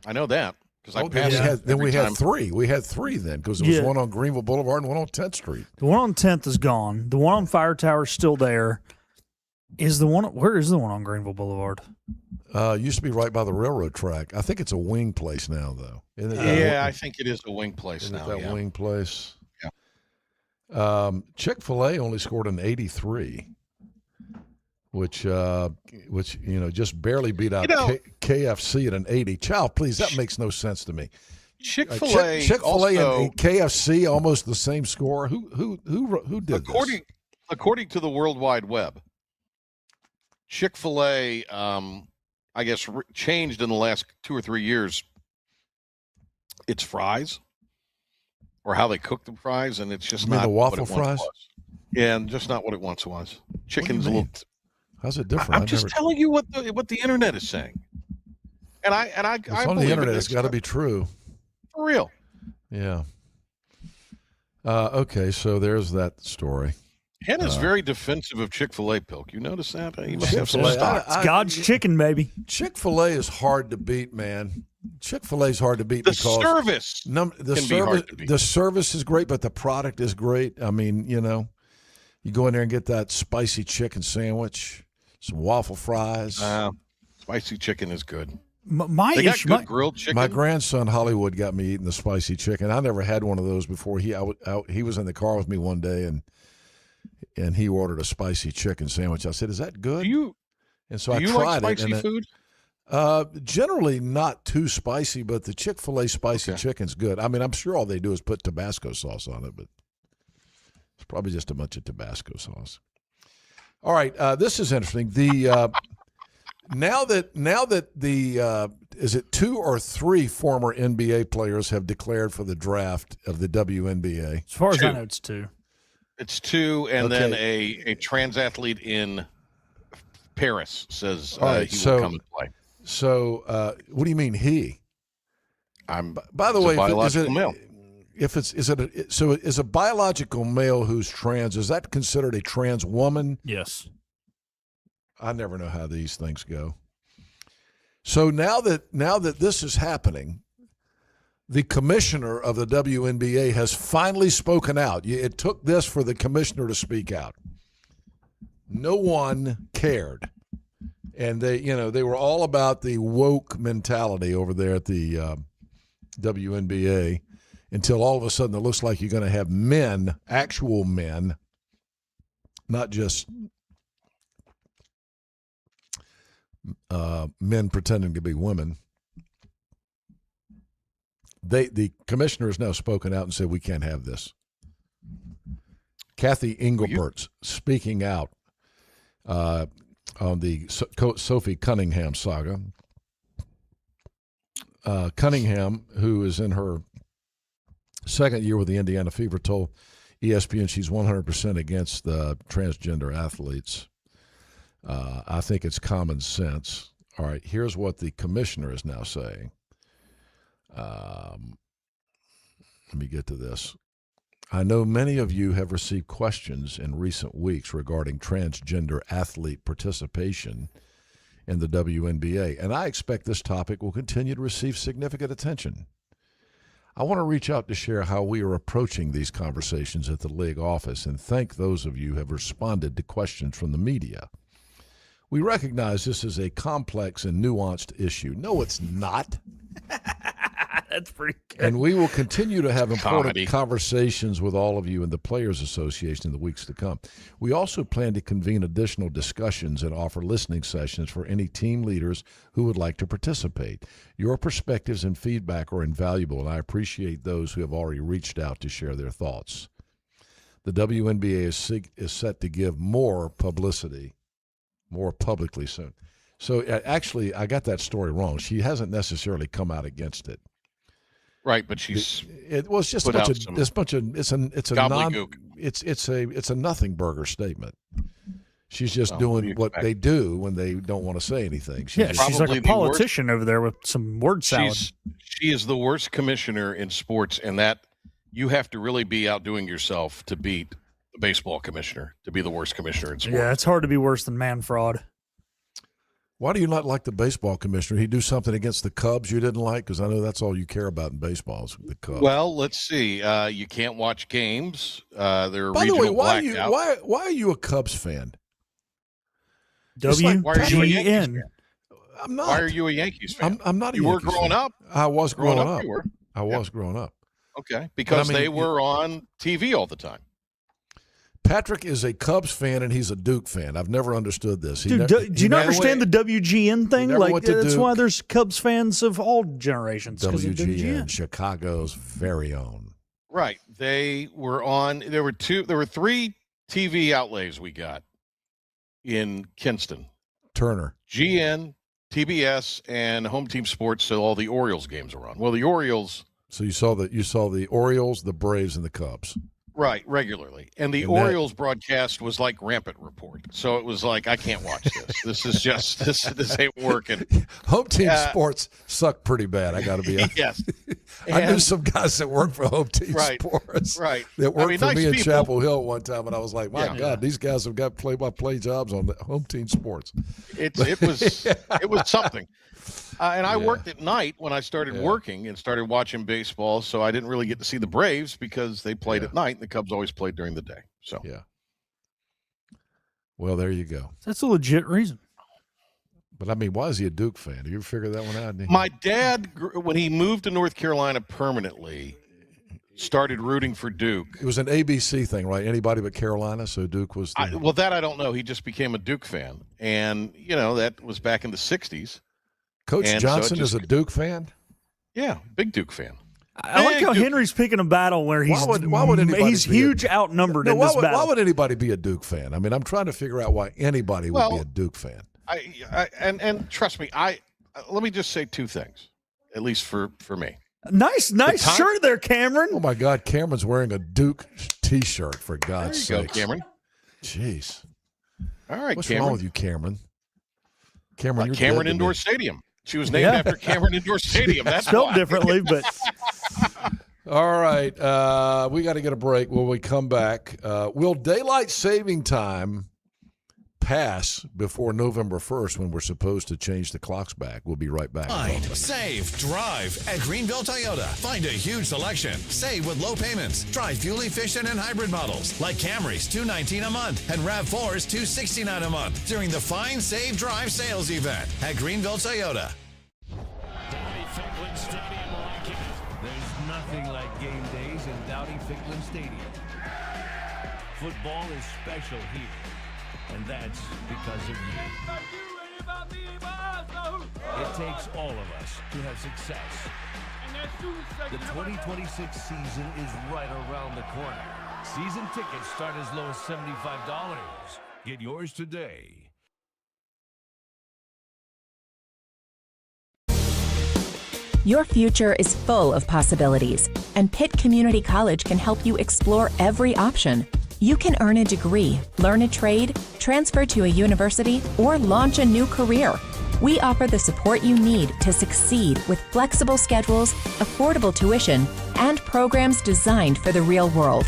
I know that because I passed it. Then we every had time. 3. We had 3 then because there was Yeah. one on Greenville Boulevard and one on 10th Street. The one on 10th is gone. The one on Fire Tower is still there. Where is the one on Greenville Boulevard? Used to be right by the railroad track. I think it's a wing place now, though. Isn't it? Yeah, I think it is a wing place Isn't now. it that yeah. wing place? Yeah. Chick-fil-A only scored an 83, which just barely beat out KFC at an 80. Child, please, that makes no sense to me. Chick-fil-A, Chick-fil-A also, and KFC almost the same score. Who did this? According to the World Wide Web, Chick-fil-A, I guess, changed in the last 2 or 3 years its fries or how they cook the fries, and it's just You mean not the waffle what it once fries? was. Yeah, and just not what it once was. Chicken's a little. How's it different? I'm just telling you what the internet is saying, and I It's on the internet. It's got to be true. For real. Yeah. Okay, so there's that story. Ken is very defensive of Chick-fil-A, Pilk. You notice that? He must have some Chick-fil-A, stock. It's God's chicken, baby. Chick-fil-A is hard to beat, man. Chick-fil-A is hard to beat because service the can service be hard to beat. The service is great, but the product is great. I mean, you go in there and get that spicy chicken sandwich, some waffle fries. Spicy chicken is good. My got good grilled chicken. My grandson Hollywood got me eating the spicy chicken. I never had one of those before. He was in the car with me one day and he ordered a spicy chicken sandwich. I said, "Is that good?" And so I tried like it. spicy food? Generally not too spicy, but the Chick-fil-A spicy chicken's good. I mean, I'm sure all they do is put Tabasco sauce on it, but it's probably just a bunch of Tabasco sauce. All right, this is interesting. The now that the is it 2 or 3 former NBA players have declared for the draft of the WNBA? As far as I know, it's 2. It's 2, and then a trans athlete in Paris says All right, he will come and play. So, what do you mean he? By the He's a way, biological male. Is a biological male who's trans, is that considered a trans woman? Yes. I never know how these things go. So now that this is happening, the commissioner of the WNBA has finally spoken out. It took this for the commissioner to speak out. No one cared. And they were all about the woke mentality over there at the WNBA until all of a sudden it looks like you're going to have men, actual men, not just men pretending to be women. The commissioner has now spoken out and said we can't have this. Kathy Engelbert speaking out on the Sophie Cunningham saga. Cunningham, who is in her second year with the Indiana Fever, told ESPN she's 100% against the transgender athletes. I think it's common sense. All right, here's what the commissioner is now saying. Let me get to this. I know many of you have received questions in recent weeks regarding transgender athlete participation in the WNBA, and I expect this topic will continue to receive significant attention. I want to reach out to share how we are approaching these conversations at the league office and thank those of you who have responded to questions from the media. We recognize this is a complex and nuanced issue. No, it's not. That's pretty good. And we will continue to have important conversations with all of you in the Players Association in the weeks to come. We also plan to convene additional discussions and offer listening sessions for any team leaders who would like to participate. Your perspectives and feedback are invaluable, and I appreciate those who have already reached out to share their thoughts. The WNBA is set to give more publicity, more publicly soon. So actually, I got that story wrong. She hasn't necessarily come out against it. Right, but she's it was just put a out bunch some of it's a gobbledygook. it's a nothing burger statement. She's just doing what they do when they don't want to say anything. She's like a politician over there with some word salad. She is the worst commissioner in sports, and that you have to really be outdoing yourself to beat the baseball commissioner to be the worst commissioner in sports. Yeah, it's hard to be worse than man fraud. Why do you not like the baseball commissioner? He do something against the Cubs you didn't like? Because I know that's all you care about in baseball is the Cubs. Well, let's see. You can't watch games. There are By the way, regional why blackouts. are you a Cubs fan? It's like, Why are you a Yankees WGN. fan? I'm not. Why are you a Yankees fan? I'm not a You were Yankees growing fan. up. I was growing up. You were. I was growing up. Okay, because I mean, they were on TV all the time. Patrick is a Cubs fan and he's a Duke fan. I've never understood this. Dude, do you not understand the WGN thing? never Like went to that's Duke. why there's Cubs fans of all generations. 'cause of WGN, Chicago's very own. Right. They were on. There were 3 TV outlays we got in Kinston. Turner. GN, TBS, and Home Team Sports. So all the Orioles games were on. Well, the Orioles. So you saw the Orioles, the Braves, and the Cubs. Right, regularly. And the And Orioles broadcast was like Rampant Report. So it was like, I can't watch this. This is just, this ain't working. Home Team Sports suck pretty bad, I got to be honest. Yes. I knew And- some guys that worked for Home Team Right, Sports. right. That I worked mean, for nice me in people. Chapel Hill one time, and I was like, my Yeah. God, these guys have got play-by-play jobs on the Home Team Sports. It was something. And I worked at night when I started working and started watching baseball, so I didn't really get to see the Braves because they played at night, and the Cubs always played during the day. So yeah. Well, there you go. That's a legit reason. But I mean, why is he a Duke fan? Have you ever figured that one out? My dad, when he moved to North Carolina permanently, started rooting for Duke. It was an ABC thing, right? Anybody but Carolina, so Duke was the... Well, that I don't know. He just became a Duke fan, and that was back in the '60s. Coach And so it Johnson just- is a Duke fan? Yeah, big Duke fan. I like Big how Duke. Henry's picking a battle where he's Why would anybody he's be a- huge outnumbered No, in why this would, battle. why would anybody be a Duke fan? I mean, I'm trying to figure out why anybody would be Well, a Duke fan. And trust me, let me just say 2 things, at least for me. Nice time- shirt there, Cameron. Oh my God, Cameron's wearing a Duke T-shirt for God's There you sake. go, Cameron. Jeez. All right, What's Cameron. wrong with you, Cameron? Cameron, you're Cameron dead to Indoor me. Stadium. She was named Yeah. after Cameron Indoor Stadium. That's Spelled why. differently, but All right, we got to get a break. When we come back, will daylight saving time pass before November 1st when we're supposed to change the clocks back? We'll be right back. Find, save, drive at Greenville Toyota. Find a huge selection. Save with low payments. Drive fuel-efficient and hybrid models like Camrys, $219 a month, and RAV4s, $269 a month during the Find, Save, Drive sales event at Greenville Toyota. There's nothing like game days in Dowdy-Ficklen Stadium. Football is special here, and that's because of you. It takes all of us to have success. The 2026 season is right around the corner. Season tickets start as low as $75. Get yours today. Your future is full of possibilities, and Pitt Community College can help you explore every option. You can earn a degree, learn a trade, transfer to a university, or launch a new career. We offer the support you need to succeed with flexible schedules, affordable tuition, and programs designed for the real world.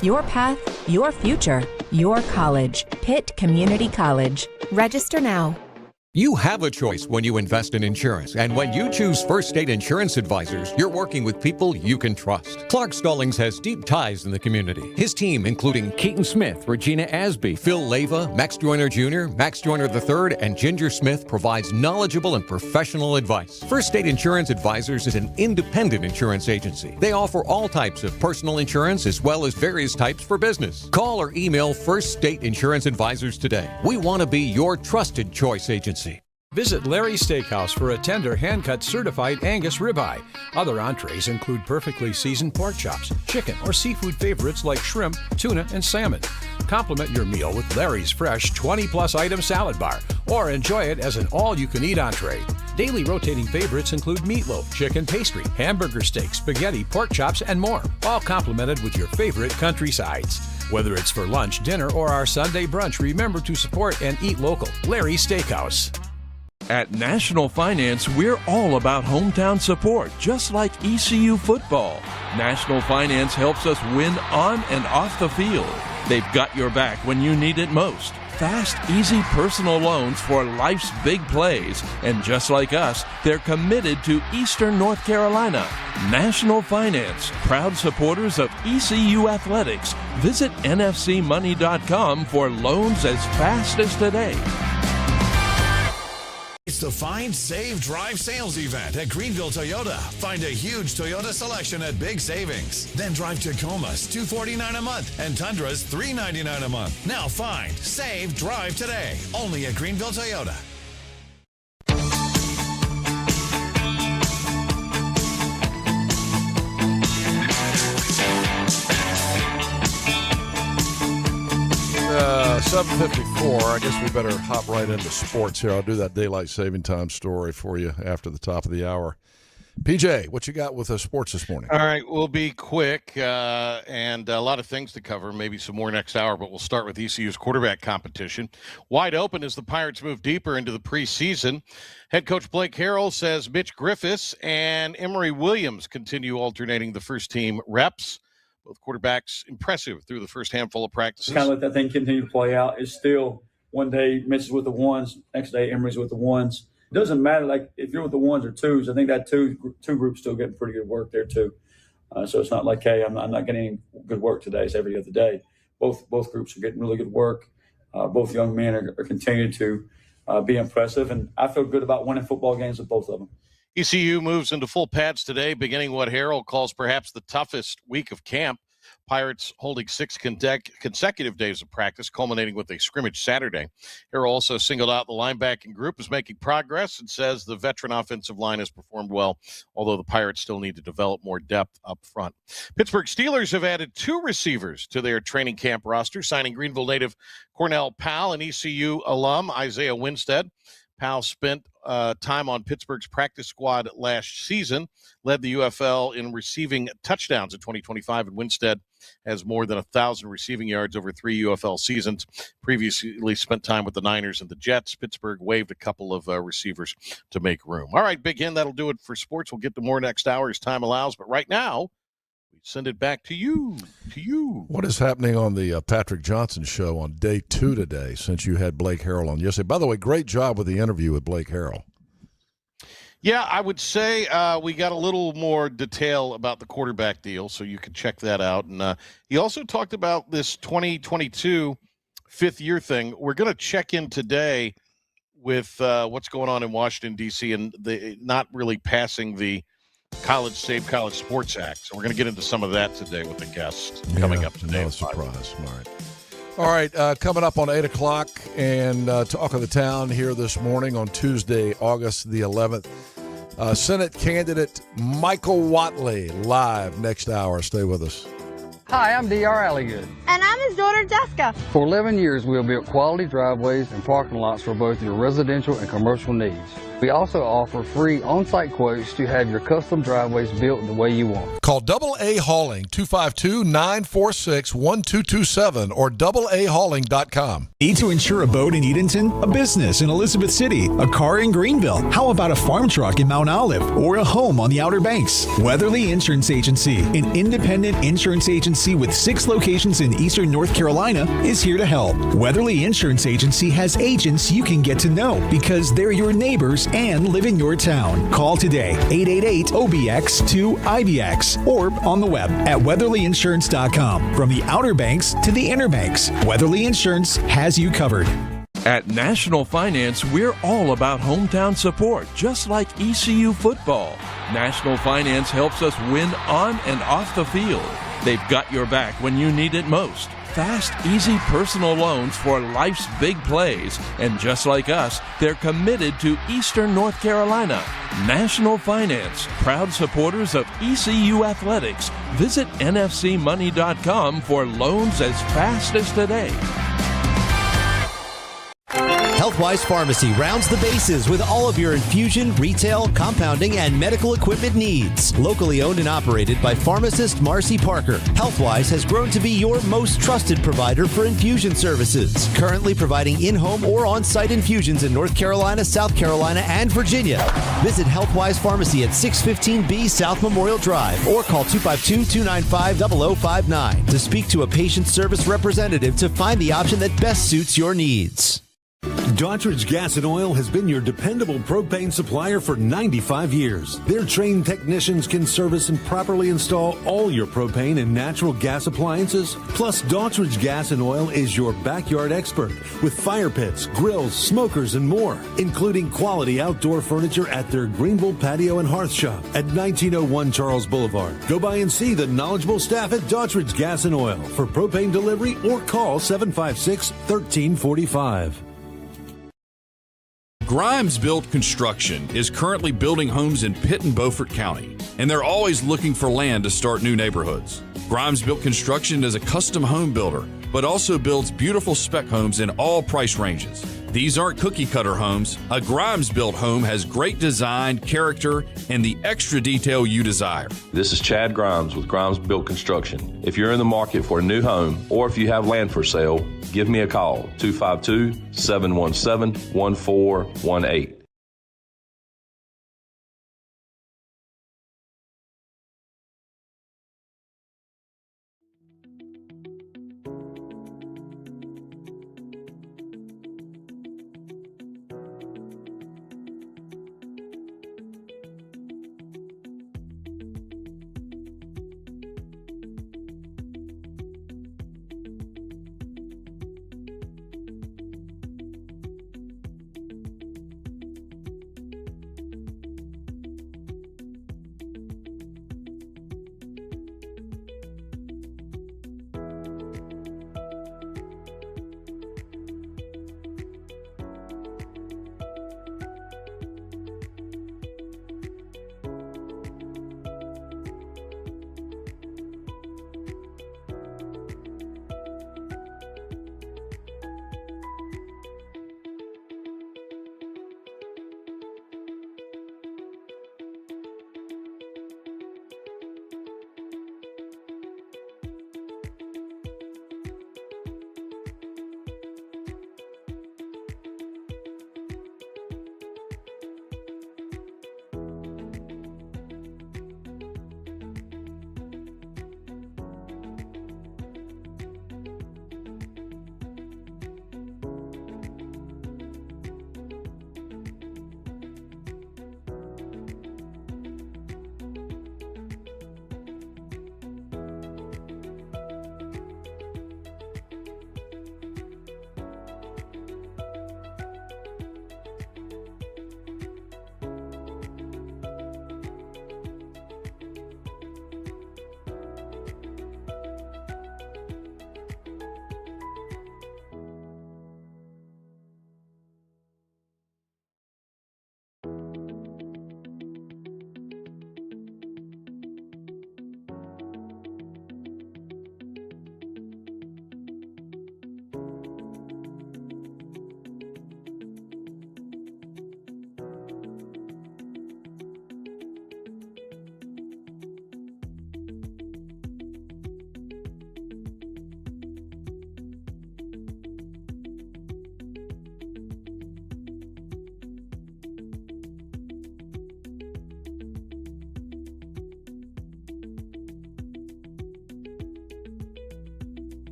Your path, your future, your college. Pitt Community College. Register now. You have a choice when you invest in insurance, and when you choose First State Insurance Advisors, you're working with people you can trust. Clark Stallings has deep ties in the community. His team, including Keaton Smith, Regina Asby, Phil Leyva, Max Joyner Jr., Max Joyner III, and Ginger Smith, provides knowledgeable and professional advice. First State Insurance Advisors is an independent insurance agency. They offer all types of personal insurance as well as various types for business. Call or email First State Insurance Advisors today. We want to be your trusted choice agency. Visit Larry's Steakhouse for a tender hand-cut certified Angus ribeye. Other entrees include perfectly seasoned pork chops, chicken, or seafood favorites like shrimp, tuna, and salmon. Complement your meal with Larry's fresh 20-plus item salad bar, or enjoy it as an all-you-can-eat entree. Daily rotating favorites include meatloaf, chicken pastry, hamburger steak, spaghetti, pork chops, and more, all complemented with your favorite country sides. Whether it's for lunch, dinner, or our Sunday brunch, remember to support and eat local. Larry's Steakhouse. At National Finance, we're all about hometown support, just like ECU football. National Finance helps us win on and off the field. They've got your back when you need it most. Fast, easy personal loans for life's big plays. And just like us, they're committed to Eastern North Carolina. National Finance, proud supporters of ECU athletics. Visit nfcmoney.com for loans as fast as today. It's the Find, Save, Drive sales event at Greenville Toyota. Find a huge Toyota selection at big savings. Then drive Tacomas, $249 a month, and Tundras, $399 a month. Now find, save, drive today. Only at Greenville Toyota. Uh, 7:54. I guess we better hop right into sports here. I'll do that daylight saving time story for you after the top of the hour. PJ, what you got with sports this morning? All right, we'll be quick and a lot of things to cover, maybe some more next hour, but we'll start with ECU's quarterback competition. Wide open as the Pirates move deeper into the preseason. Head coach Blake Harrell says Mitch Griffiths and Emory Williams continue alternating the first-team reps. Both quarterbacks impressive through the first handful of practices. Kind of let that thing continue to play out. It's still one day Mitch is with the ones, next day Emory's with the ones. It doesn't matter like if you're with the ones or twos. I think that two groups still getting pretty good work there too. So it's not like, hey, I'm not getting any good work today. It's every other day. Both groups are getting really good work. Both young men are continuing to be impressive, and I feel good about winning football games with both of them. ECU moves into full pads today, beginning what Harrell calls perhaps the toughest week of camp. Pirates holding 6 consecutive days of practice, culminating with a scrimmage Saturday. Harrell also singled out the linebacking group as making progress and says the veteran offensive line has performed well, although the Pirates still need to develop more depth up front. Pittsburgh Steelers have added 2 receivers to their training camp roster, signing Greenville native Cornell Powell and ECU alum Isaiah Winstead. Powell spent time on Pittsburgh's practice squad last season, led the UFL in receiving touchdowns in 2025, and Winstead has more than 1,000 receiving yards over 3 UFL seasons. Previously spent time with the Niners and the Jets. Pittsburgh waived a couple of receivers to make room. All right, Big Hen, that'll do it for sports. We'll get to more next hour as time allows, but right now, send it back to you. What is happening on the Patrick Johnson show on day 2 today, since you had Blake Harrell on yesterday? By the way, great job with the interview with Blake Harrell. Yeah, I would say we got a little more detail about the quarterback deal, so you can check that out. And he also talked about this 2022 fifth-year thing. We're going to check in today with what's going on in Washington, D.C., and not really passing the Save College Sports Act. So we're going to get into some of that today with the guests coming up today. No surprise. All right, coming up on 8 o'clock and Talk of the Town here this morning on Tuesday, August the 11th. Senate candidate Michael Watley live next hour. Stay with us. Hi, I'm D.R. Alligood. And I'm his daughter, Jessica. For 11 years, we have built quality driveways and parking lots for both your residential and commercial needs. We also offer free on-site quotes to have your custom driveways built the way you want. Call AA Hauling, 252-946-1227 or AAHauling.com. Need to insure a boat in Edenton, a business in Elizabeth City, a car in Greenville? How about a farm truck in Mount Olive or a home on the Outer Banks? Weatherly Insurance Agency, an independent insurance agency with 6 locations in Eastern North Carolina, is here to help. Weatherly Insurance Agency has agents you can get to know because they're your neighbors and live in your town. Call today, 888-OBX-2-IBX, or on the web at weatherlyinsurance.com. From the Outer Banks to the Inner Banks, Weatherly Insurance has you covered. At National Finance, we're all about hometown support, just like ECU football. National Finance helps us win on and off the field. They've got your back when you need it most. Fast, easy personal loans for life's big plays. And just like us, they're committed to Eastern North Carolina. National Finance, proud supporters of ECU athletics. Visit nfcmoney.com for loans as fast as today. Healthwise Pharmacy rounds the bases with all of your infusion, retail, compounding, and medical equipment needs. Locally owned and operated by pharmacist Marcy Parker, Healthwise has grown to be your most trusted provider for infusion services. Currently providing in-home or on-site infusions in North Carolina, South Carolina, and Virginia. Visit Healthwise Pharmacy at 615B South Memorial Drive or call 252-295-0059 to speak to a patient service representative to find the option that best suits your needs. Daughtridge Gas and Oil has been your dependable propane supplier for 95 years. Their trained technicians can service and properly install all your propane and natural gas appliances. Plus, Daughtridge Gas and Oil is your backyard expert with fire pits, grills, smokers, and more, including quality outdoor furniture at their Greenville Patio and Hearth Shop at 1901 Charles Boulevard. Go by and see the knowledgeable staff at Daughtridge Gas and Oil for propane delivery or call 756-1345. Grimes Built Construction is currently building homes in Pitt and Beaufort County, and they're always looking for land to start new neighborhoods. Grimes Built Construction is a custom home builder, but also builds beautiful spec homes in all price ranges. These aren't cookie-cutter homes. A Grimes-built home has great design, character, and the extra detail you desire. This is Chad Grimes with Grimes Built Construction. If you're in the market for a new home or if you have land for sale, give me a call, 252-717-1418.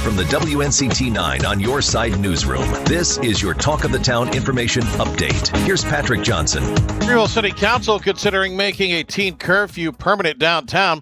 from the WNCT 9 on your side newsroom. This is your Talk of the Town information update. Here's Patrick Johnson. Greenville City Council considering making a teen curfew permanent downtown.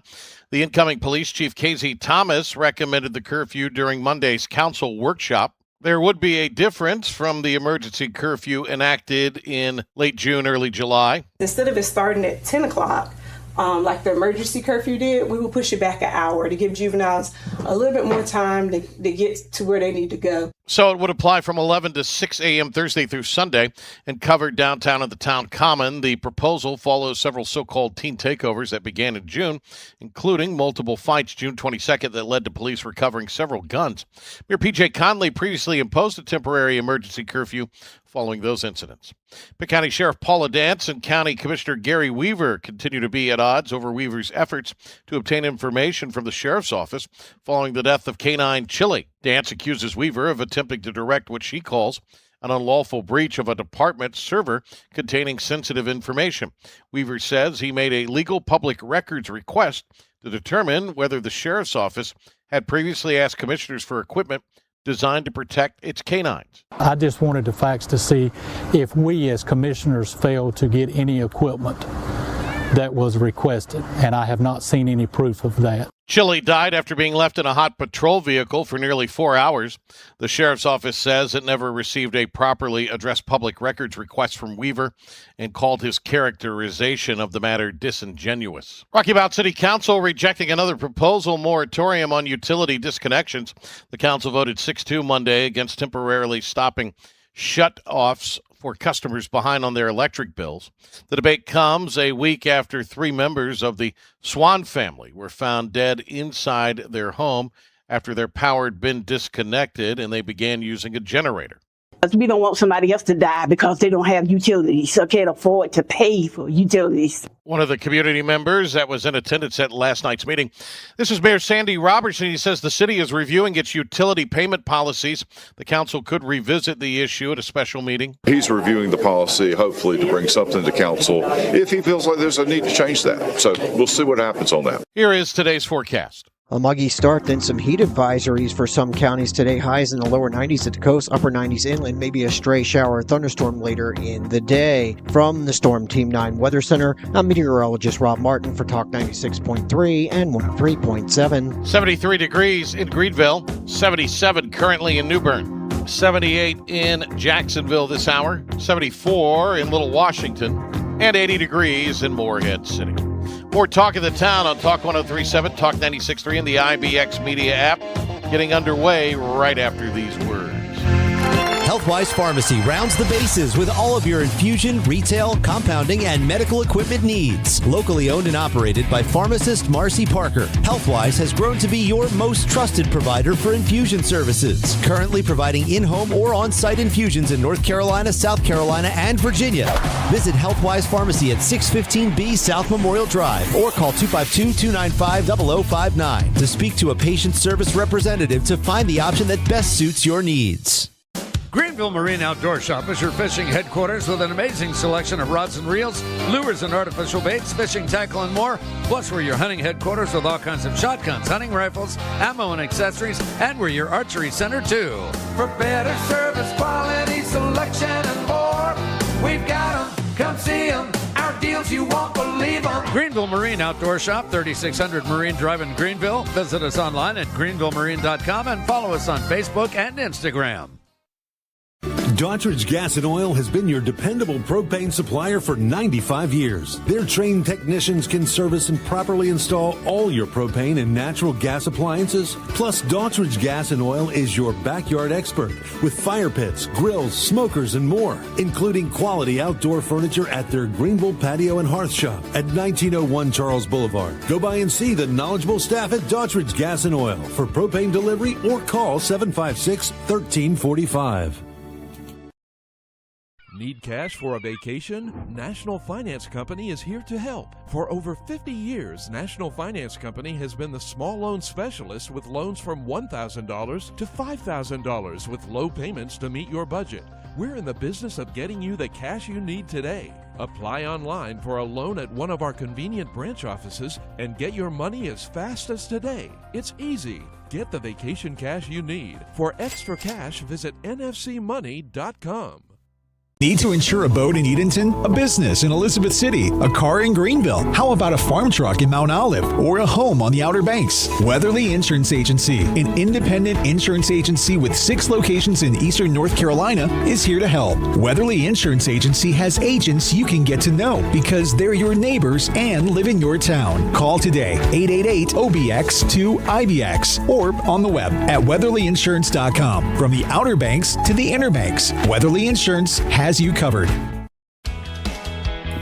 The incoming police chief, KZ Thomas, recommended the curfew during Monday's council workshop. There would be a difference from the emergency curfew enacted in late June, early July. Instead of it starting at 10 o'clock, like the emergency curfew did, we will push it back an hour to give juveniles a little bit more time to get to where they need to go. So it would apply from 11 to 6 a.m. Thursday through Sunday and cover downtown and the town common. The proposal follows several so-called teen takeovers that began in June, including multiple fights June 22nd that led to police recovering several guns. Mayor P.J. Conley previously imposed a temporary emergency curfew following those incidents. Pitt County Sheriff Paula Dance and County Commissioner Gary Weaver continue to be at odds over Weaver's efforts to obtain information from the sheriff's office following the death of Canine Chili. Dance accuses Weaver of attempting to direct what she calls an unlawful breach of a department server containing sensitive information. Weaver says he made a legal public records request to determine whether the sheriff's office had previously asked commissioners for equipment designed to protect its canines. I just wanted the facts to see if we as commissioners failed to get any equipment that was requested, and I have not seen any proof of that. Chili died after being left in a hot patrol vehicle for nearly 4 hours. The sheriff's office says it never received a properly addressed public records request from Weaver and called his characterization of the matter disingenuous. Rocky Mount City Council rejecting another proposal moratorium on utility disconnections. The council voted 6-2 Monday against temporarily stopping shut-offs for customers behind on their electric bills. The debate comes a week after 3 members of the Swan family were found dead inside their home after their power had been disconnected and they began using a generator. We don't want somebody else to die because they don't have utilities, so can't afford to pay for utilities. One of the community members that was in attendance at last night's meeting. This is Mayor Sandy Robertson. He says the city is reviewing its utility payment policies. The council could revisit the issue at a special meeting. He's reviewing the policy, hopefully to bring something to council if he feels like there's a need to change that. So we'll see what happens on that. Here is today's forecast. A muggy start, then some heat advisories for some counties today. Highs in the lower 90s at the coast, upper 90s inland, maybe a stray shower or thunderstorm later in the day. From the Storm Team 9 Weather Center, I'm meteorologist Rob Martin for Talk 96.3 and 103.7. 73 degrees in Greenville, 77 currently in New Bern, 78 in Jacksonville this hour, 74 in Little Washington, and 80 degrees in Morehead City. More Talk of the Town on Talk 103.7, Talk 96.3, and the IBX Media app. Getting underway right after these words. Healthwise Pharmacy rounds the bases with all of your infusion, retail, compounding, and medical equipment needs. Locally owned and operated by pharmacist Marcy Parker, Healthwise has grown to be your most trusted provider for infusion services. Currently providing in-home or on-site infusions in North Carolina, South Carolina, and Virginia. Visit Healthwise Pharmacy at 615B South Memorial Drive or call 252-295-0059 to speak to a patient service representative to find the option that best suits your needs. Greenville Marine Outdoor Shop is your fishing headquarters with an amazing selection of rods and reels, lures and artificial baits, fishing tackle, and more. Plus, we're your hunting headquarters with all kinds of shotguns, hunting rifles, ammo, and accessories, and we're your archery center, too. For better service, quality, selection, and more, we've got them. Come see them. Our deals, you won't believe them. Greenville Marine Outdoor Shop, 3600 Marine Drive in Greenville. Visit us online at greenvillemarine.com and follow us on Facebook and Instagram. Daughtridge Gas and Oil has been your dependable propane supplier for 95 years. Their trained technicians can service and properly install all your propane and natural gas appliances. Plus, Daughtridge Gas and Oil is your backyard expert with fire pits, grills, smokers, and more, including quality outdoor furniture at their Greenville Patio and Hearth Shop at 1901 Charles Boulevard. Go by and see the knowledgeable staff at Daughtridge Gas and Oil for propane delivery or call 756-1345. Need cash for a vacation? National Finance Company is here to help. For over 50 years, National Finance Company has been the small loan specialist with loans from $1,000 to $5,000 with low payments to meet your budget. We're in the business of getting you the cash you need today. Apply online for a loan at one of our convenient branch offices and get your money as fast as today. It's easy. Get the vacation cash you need. For extra cash, visit nfcmoney.com. Need to insure a boat in Edenton, a business in Elizabeth City, a car in Greenville? How about a farm truck in Mount Olive or a home on the Outer Banks? Weatherly Insurance Agency, an independent insurance agency with 6 locations in eastern North Carolina, is here to help. Weatherly Insurance Agency has agents you can get to know because they're your neighbors and live in your town. Call today, 888-OBX-2-IBX, or on the web at weatherlyinsurance.com. From the Outer Banks to the Inner Banks, Weatherly Insurance has you covered.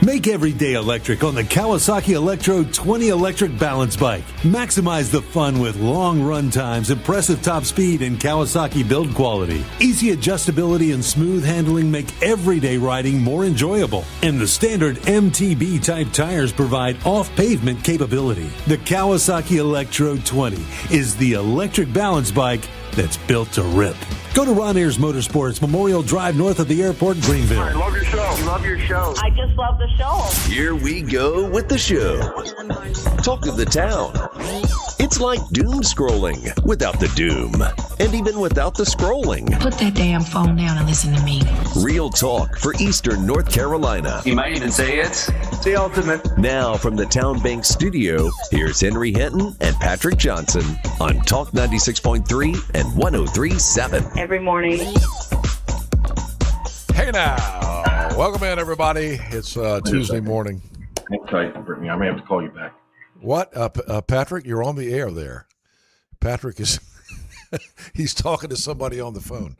Make every day electric on the Kawasaki Electro 20 electric balance bike. Maximize the fun with long run times, impressive top speed, and Kawasaki build quality. Easy adjustability and smooth handling make everyday riding more enjoyable. And the standard MTB type tires provide off-pavement capability. The Kawasaki Electro 20 is the electric balance bike that's built to rip. Go to Ron Ayers Motorsports, Memorial Drive, north of the airport, Greenville. I love your show. Love your show. I just love the show. Here we go with the show. Talk of the town. It's like doom scrolling without the doom. And even without the scrolling. Put that damn phone down and listen to me. Real talk for Eastern North Carolina. You might even say it's the ultimate. Now from the Town Bank studio, here's Henry Hinton and Patrick Johnson on Talk 96.3 and 103.7. Every morning. Hey now. Welcome in, everybody. It's Tuesday morning. Hang tight, Brittany. I may have to call you back. What? Patrick, you're on the air there. Patrick is he's talking to somebody on the phone.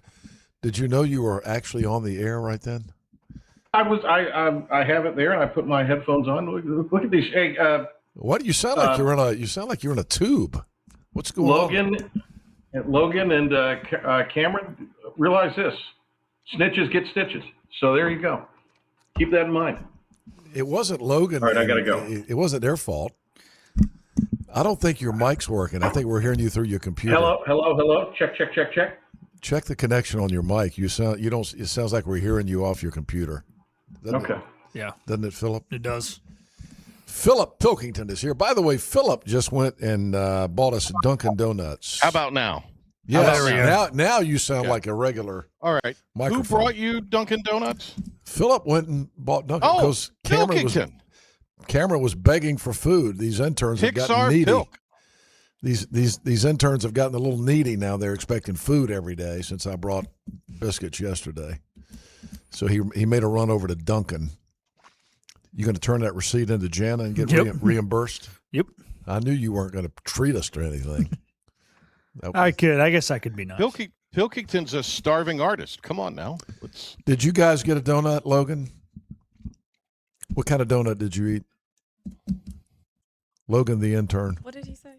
Did you know you were actually on the air right then? I have it there, and I put my headphones on. Look at these. Hey, what? You sound like you're in a tube. What's going on? Logan and Cameron, realize this: snitches get stitches. So there you go. Keep that in mind. It wasn't Logan. All right, I gotta go. It wasn't their fault. I don't think your mic's working. I think we're hearing you through your computer. Hello. Check. Check the connection on your mic. It sounds like we're hearing you off your computer. Okay. Yeah. Doesn't it, Philip? It does. Philip Pilkington is here. By the way, Philip just went and bought us Dunkin' Donuts. How about now? Yes. Now you sound like a regular. All right. Microphone. Who brought you Dunkin' Donuts? Philip went and bought Dunkin' because Cameron was begging for food. These interns have gotten needy. Pilk. These interns have gotten a little needy now. They're expecting food every day since I brought biscuits yesterday. So he made a run over to Dunkin'. You going to turn that receipt into Jana and get reimbursed? Yep. I knew you weren't going to treat us to anything. I guess I could be nice. Pilkington's a starving artist. Come on now. Did you guys get a donut, Logan? What kind of donut did you eat? Logan, the intern. What did he say?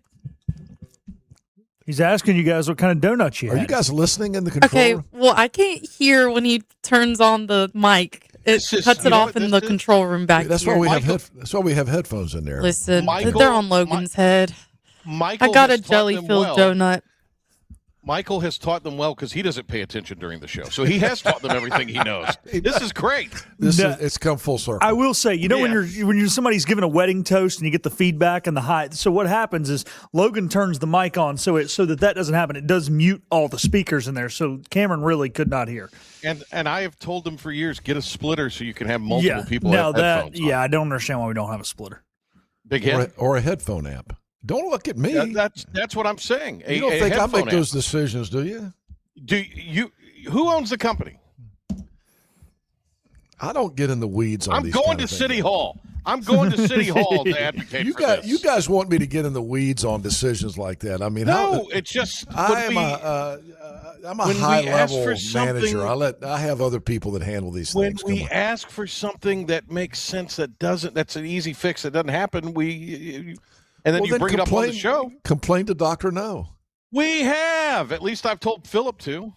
He's asking you guys what kind of donuts you had. Are you guys listening in the control room? Well, I can't hear when he turns on the mic. It cuts it off in the control room back That's here. why we have headphones in there. Listen, they're on Logan's head. I got a jelly-filled donut. Michael has taught them well because he doesn't pay attention during the show. So he has taught them everything he knows. This is great. It's come full circle. I will say, when you're somebody's giving a wedding toast and you get the feedback and the high. So what happens is Logan turns the mic on so that doesn't happen. It does mute all the speakers in there. So Cameron really could not hear. And I have told them for years, get a splitter so you can have multiple people have headphones on. I don't understand why we don't have a splitter. Big head or a headphone amp. Don't look at me. That's what I'm saying. You don't think I make those decisions, do you? Who owns the company? I don't get in the weeds on these. I'm going to City Hall. I'm going to City Hall to advocate for this. You guys want me to get in the weeds on decisions like that? I mean, it's just I'm a high level manager. I have other people that handle these things. When we ask for something that makes sense, that's an easy fix that doesn't happen. And then you bring it up on the show. Complain to Dr. No. We have. At least I've told Philip to.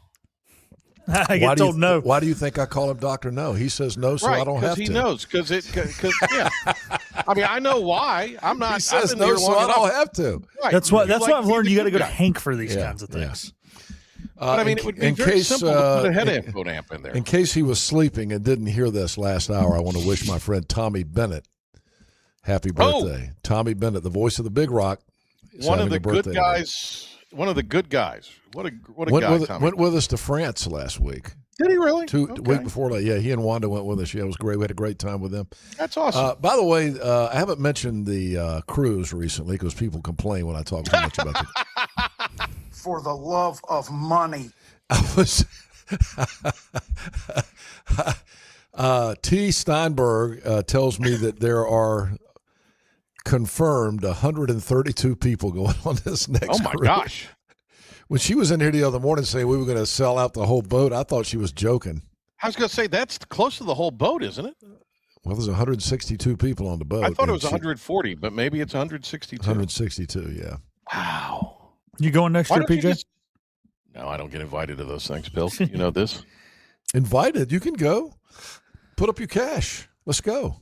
I get told no. Why do you think I call him Dr. No? He says no, so I don't have to. He knows. Because yeah. I mean, I know why. I'm not. He says no, so I don't have to. Right. That's why I've learned you got to go to Hank for these kinds of things. But I mean, it would be very simple to put a headphone amp in there. In case he was sleeping and didn't hear this last hour, I want to wish my friend Tommy Bennett happy birthday. Tommy Bennett, the voice of the Big Rock. One of the good guys one of the good guys. What a guy. Tommy. Went with us to France last week. Did he really? Week before that. Yeah, he and Wanda went with us. Yeah, it was great. We had a great time with them. That's awesome. By the way, I haven't mentioned the cruise recently because people complain when I talk too much about it. For the love of money. I was T. Steinberg tells me that there are confirmed 132 people going on this next cruise. Oh, my gosh. When she was in here the other morning saying we were going to sell out the whole boat, I thought she was joking. I was going to say, that's close to the whole boat, isn't it? Well, there's 162 people on the boat. I thought it was 140, but maybe it's 162. 162, yeah. Wow. You going next year, PJ? No, I don't get invited to those things, Bill. You know this. Invited? You can go. Put up your cash. Let's go.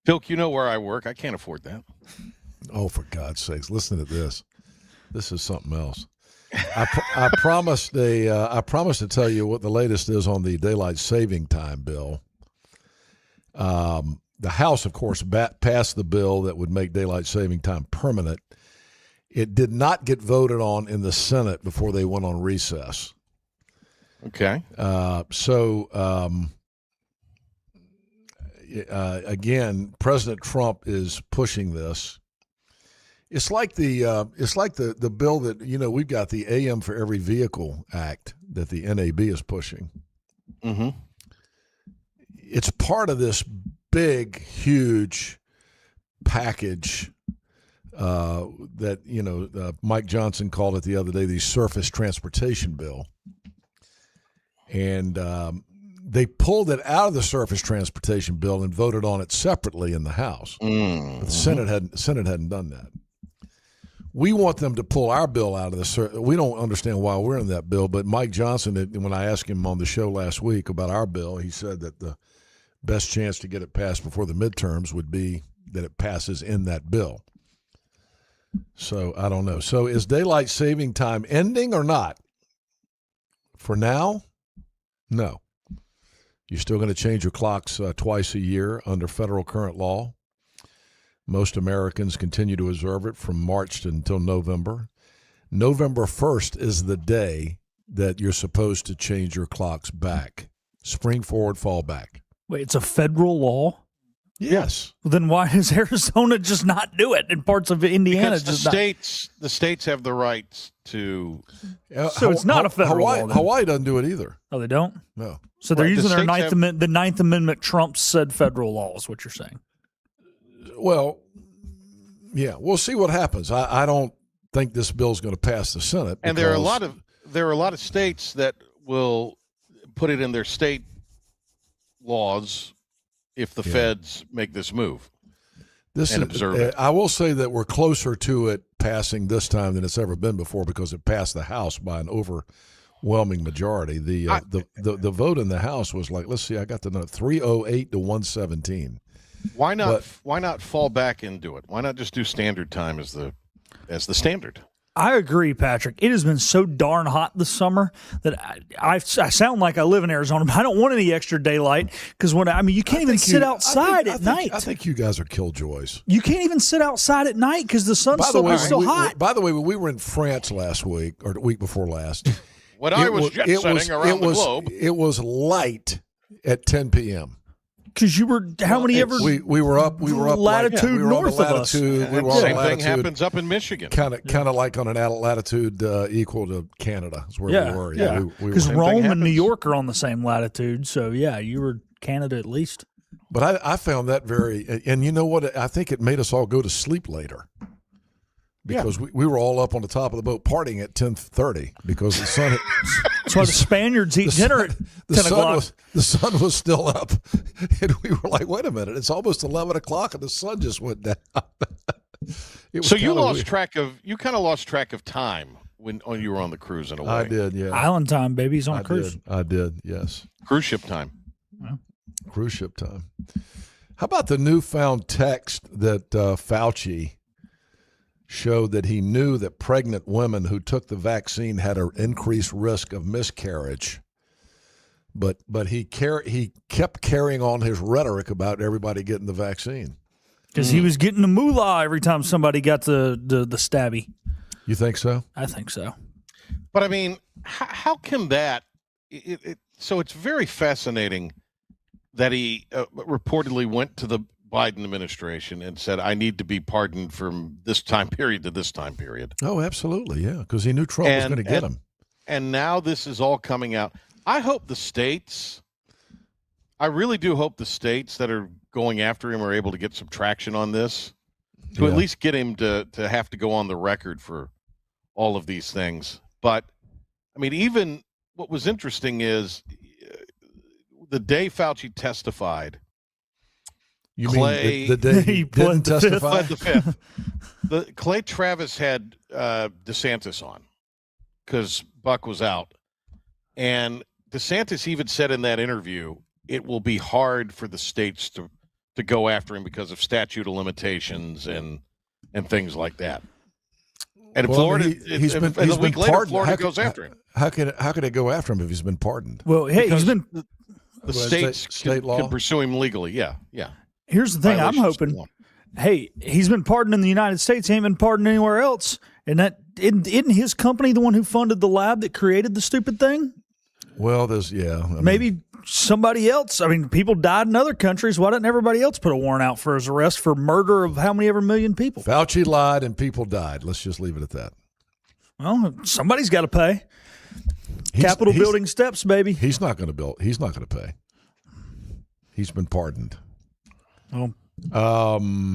Bill, you know where I work. I can't afford that. Oh, for God's sakes. Listen to this. This is something else. I promised to tell you what the latest is on the daylight saving time bill. The House, of course, passed the bill that would make daylight saving time permanent. It did not get voted on in the Senate before they went on recess. Okay. Again, President Trump is pushing this. It's like the bill that, we've got the AM for Every Vehicle Act that the NAB is pushing. Mm-hmm. It's part of this big, huge package that Mike Johnson called it the other day, the Surface Transportation Bill. And they pulled it out of the Surface Transportation Bill and voted on it separately in the House. Mm-hmm. But the Senate hadn't done that. We want them to pull our bill out of the. We don't understand why we're in that bill, but Mike Johnson, when I asked him on the show last week about our bill, he said that the best chance to get it passed before the midterms would be that it passes in that bill. So I don't know. So is daylight saving time ending or not? For now, no. You're still going to change your clocks twice a year under federal current law. Most Americans continue to observe it from March until November. November 1st is the day that you're supposed to change your clocks back. Spring forward, fall back. Wait, it's a federal law? Yes. Well, then why does Arizona just not do it? And parts of Indiana because the states have the rights to. So it's not a federal law. Hawaii doesn't do it either. Oh, they don't? No. So they're Right, using the their states the Ninth Amendment Trump said federal law is what you're saying. Well, yeah, we'll see what happens. I don't think this bill is going to pass the Senate. And there are a lot of states that will put it in their state laws if the feds make this move. Observe it. I will say that we're closer to it passing this time than it's ever been before because it passed the House by an overwhelming majority. The vote in the House was like, let's see, I got the number 308 to 117. Why not fall back and do it? Why not just do standard time as the standard? I agree, Patrick. It has been so darn hot this summer that I sound like I live in Arizona, but I don't want any extra daylight because you can't even sit outside at night. I think you guys are killjoys. You can't even sit outside at night because the sun's so hot. By the way, when we were in France last week or the week before last, I was jet setting around the globe. It was light at 10 p.m. Because you were we were up latitude north of us. Same thing happens up in Michigan. Kind of like on an latitude equal to Canada is where we were. Yeah, because Rome and New York are on the same latitude. So yeah, you were Canada at least. But I found that and you know what? I think it made us all go to sleep later. Because we were all up on the top of the boat partying at 10:30 because the sun. That's why the Spaniards eat dinner at 10 o'clock. The sun was still up, and we were like, "Wait a minute! It's almost 11 o'clock, and the sun just went down." So you kind of lost track of time when you were on the cruise in a way. I did, yeah. Island time, baby's on a cruise. I did, yes. Cruise ship time. Well. Cruise ship time. How about the newfound text that Fauci showed that he knew that pregnant women who took the vaccine had an increased risk of miscarriage, but he kept carrying on his rhetoric about everybody getting the vaccine because he was getting the moolah every time somebody got the stabby. You think so? I think so. But I mean, how can that? So it's very fascinating that he reportedly went to the Biden administration and said, "I need to be pardoned from this time period to this time period." Oh, absolutely, yeah, because he knew Trump was going to get him. And now this is all coming out. I hope the states. I really do hope the states that are going after him are able to get some traction on this, to at least get him to have to go on the record for all of these things. But I mean, even what was interesting is the day Fauci testified. You Clay, mean the day he didn't testify? Pled the fifth. Clay Travis had DeSantis on because Buck was out, and DeSantis even said in that interview, it will be hard for the states to go after him because of statute of limitations and things like that. And Florida, he's been a week later, pardoned. Florida goes after him. How could it go after him if he's been pardoned? Well, hey, Because he's been. The states state law can pursue him legally. Yeah. Here's the thing. I'm Violations hoping. of law. Hey, he's been pardoned in the United States. He ain't been pardoned anywhere else. And that isn't his company the one who funded the lab that created the stupid thing? Well, Maybe somebody else. I mean, people died in other countries. Why didn't everybody else put a warrant out for his arrest for murder of how many ever million people? Fauci lied and people died. Let's just leave it at that. Well, somebody's got to pay. Capitol building steps, baby. He's not going to build. He's not going to pay. He's been pardoned. Well,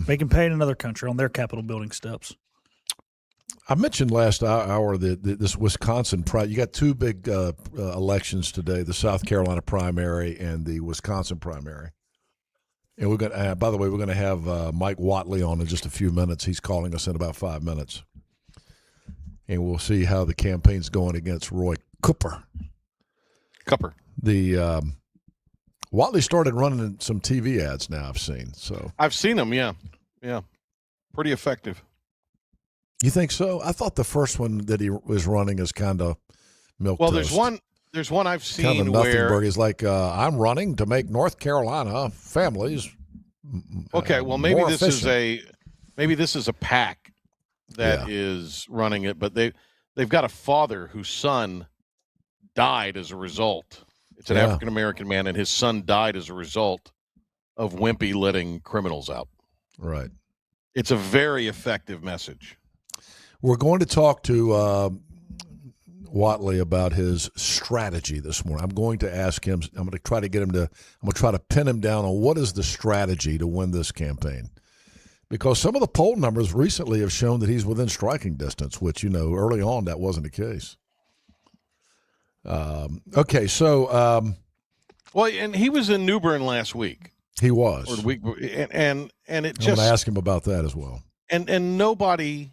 they can pay in another country on their Capitol building steps. I mentioned last hour that this Wisconsin you got two big elections today: the South Carolina primary and the Wisconsin primary. And we're going to, by the way, we're going to have Mike Whatley on in just a few minutes. He's calling us in about 5 minutes, and we'll see how the campaign's going against Roy Cooper. The Whatley started running some TV ads now. I've seen I've seen them. Yeah, pretty effective. You think so? I thought the first one that he was running is kind of milk. Well, there's one I've seen kind of where nothing. He's like, I'm running to make North Carolina families. Okay, well maybe this is a PAC that is running it, but they've got a father whose son died as a result. It's an African American man, and his son died as a result of wimpy letting criminals out. Right. It's a very effective message. We're going to talk to Whatley about his strategy this morning. I'm going to ask him. I'm going to try to pin him down on what is the strategy to win this campaign, because some of the poll numbers recently have shown that he's within striking distance, which early on that wasn't the case. Okay, so well, and he was in New Bern last week. He was, or the week, and it just. I'm going to ask him about that as well. And nobody.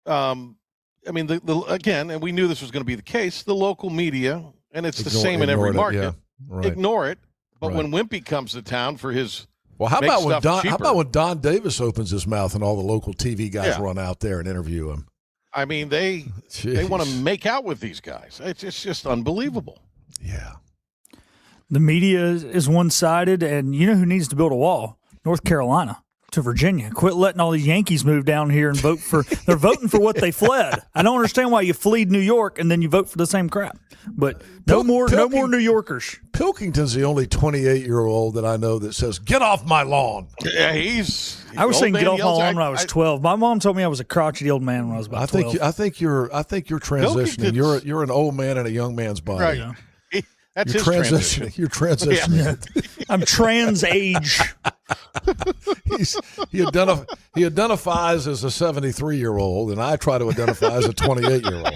I mean, again, and we knew this was going to be the case. The local media, and it's the same in every market. Ignore it. But when Wimpy comes to town for his, how about when Don Davis opens his mouth and all the local TV guys run out there and interview him? I mean, they want to make out with these guys. It's just unbelievable. Yeah. The media is one-sided, and you know who needs to build a wall? North Carolina to Virginia. Quit letting all these Yankees move down here and vote for. They're voting for what they fled. I don't understand why you flee New York and then you vote for the same crap. But no more New Yorkers. Pilkington's the only 28-year-old that I know that says, "Get off my lawn." Yeah, I was saying "Get off my lawn" when I was 12. My mom told me I was a crotchety old man when I was about 12. I think you're transitioning. You're an old man in a young man's body. Right. Yeah. That's you're his transition. You're transitioning. Yeah. I'm trans age. He identifies as a 73-year-old, and I try to identify as a 28-year-old.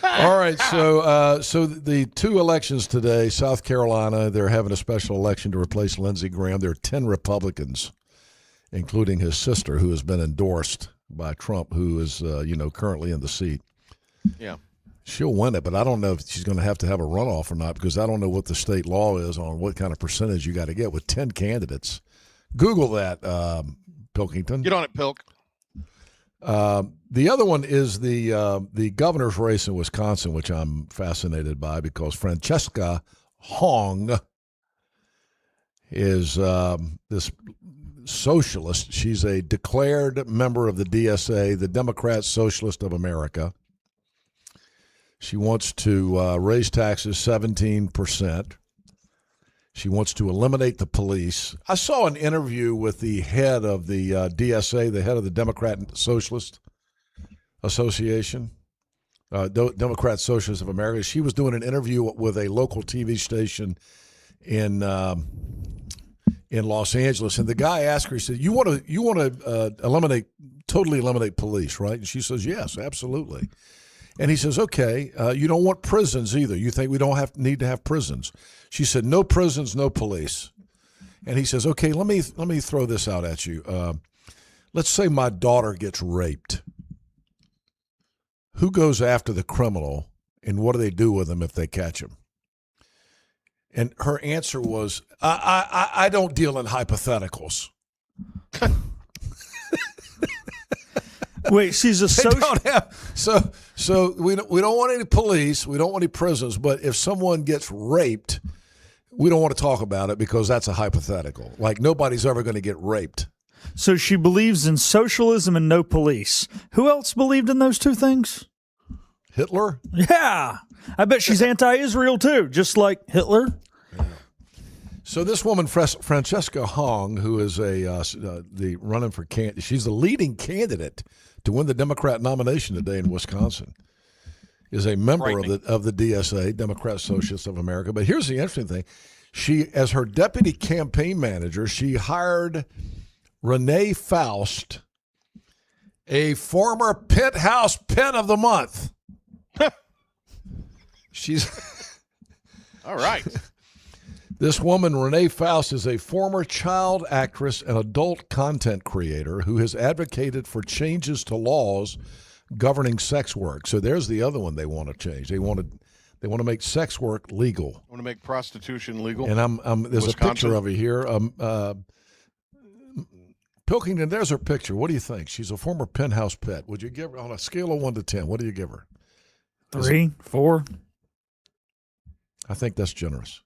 All right, so the two elections today, South Carolina, they're having a special election to replace Lindsey Graham. There are 10 Republicans, including his sister, who has been endorsed by Trump, who is currently in the seat. Yeah. She'll win it, but I don't know if she's going to have a runoff or not, because I don't know what the state law is on what kind of percentage you got to get with 10 candidates. Google that, Pilkington. Get on it, Pilk. The other one is the governor's race in Wisconsin, which I'm fascinated by, because Francesca Hong is this socialist. She's a declared member of the DSA, the Democrat Socialist of America. She wants to raise taxes 17%. She wants to eliminate the police. I saw an interview with the head of the DSA, the head of the Democrat Socialist Association, Democrat Socialist of America. She was doing an interview with a local TV station in Los Angeles, and the guy asked her, he said, "You want to totally eliminate police, right?" And she says, "Yes, absolutely." And he says, "Okay, you don't want prisons either. You think we don't need to have prisons?" She said, "No prisons, no police." And he says, "Okay, let me throw this out at you. Let's say my daughter gets raped. Who goes after the criminal, and what do they do with him if they catch him?" And her answer was, I don't deal in hypotheticals. Wait, she's a so we don't want any police, we don't want any prisons, but if someone gets raped, we don't want to talk about it because that's a hypothetical. Like nobody's ever going to get raped. So she believes in socialism and no police. Who else believed in those two things? Hitler? Yeah. I bet she's anti-Israel too, just like Hitler. So this woman, Francesca Hong, who is the running for she's the leading candidate to win the Democrat nomination today in Wisconsin, is a member of the DSA, Democrat Socialists of America. But here's the interesting thing. She, as her deputy campaign manager, she hired Renee Faust, a former Penthouse Pet of the Month. She's all right. This woman, Renee Faust, is a former child actress and adult content creator who has advocated for changes to laws governing sex work. So there's the other one they want to change. They want to make sex work legal. Want to make prostitution legal? And there's Wisconsin? A picture of her here. Pilkington, there's her picture. What do you think? She's a former Penthouse Pet. Would you give her, on a scale of 1 to 10, what do you give her? 3, 4. I think that's generous.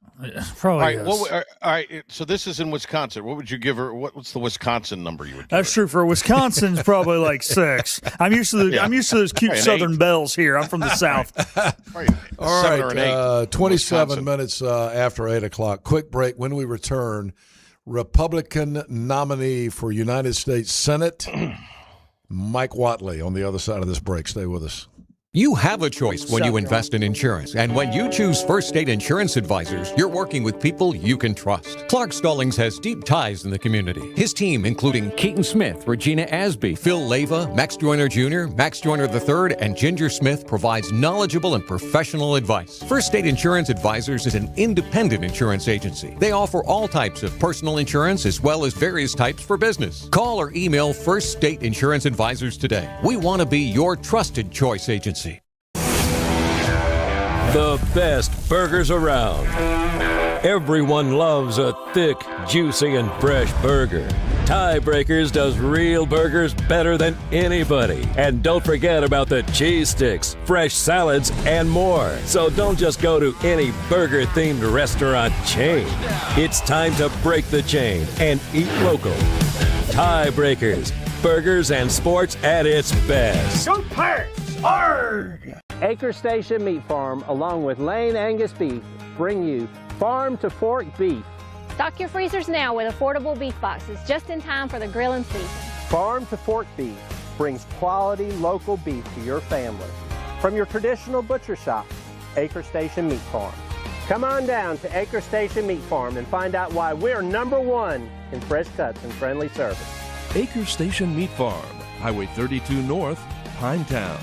Probably. All right. So this is in Wisconsin. What would you give her? What's the Wisconsin number you would give That's true. For Wisconsin, it's probably like 6. I'm used to those cute Southern belles here. I'm from the South. All right. 27 minutes after 8 o'clock. Quick break. When we return, Republican nominee for United States Senate, Mike Watley, on the other side of this break. Stay with us. You have a choice when you invest in insurance, and when you choose First State Insurance Advisors, you're working with people you can trust. Clark Stallings has deep ties in the community. His team, including Keaton Smith, Regina Asby, Phil Leyva, Max Joyner Jr., Max Joyner III, and Ginger Smith, provides knowledgeable and professional advice. First State Insurance Advisors is an independent insurance agency. They offer all types of personal insurance as well as various types for business. Call or email First State Insurance Advisors today. We want to be your trusted choice agency. The best burgers around. Everyone loves a thick, juicy, and fresh burger. Tiebreakers does real burgers better than anybody. And don't forget about the cheese sticks, fresh salads, and more. So don't just go to any burger-themed restaurant chain. It's time to break the chain and eat local. Tiebreakers, burgers and sports at its best. Go Pirates! Arrgh! Acre Station Meat Farm, along with Lane Angus Beef, bring you Farm to Fork Beef. Stock your freezers now with affordable beef boxes just in time for the grilling season. Farm to Fork Beef brings quality local beef to your family. From your traditional butcher shop, Acre Station Meat Farm. Come on down to Acre Station Meat Farm and find out why we're #1 in fresh cuts and friendly service. Acre Station Meat Farm, Highway 32 North, Pinetown.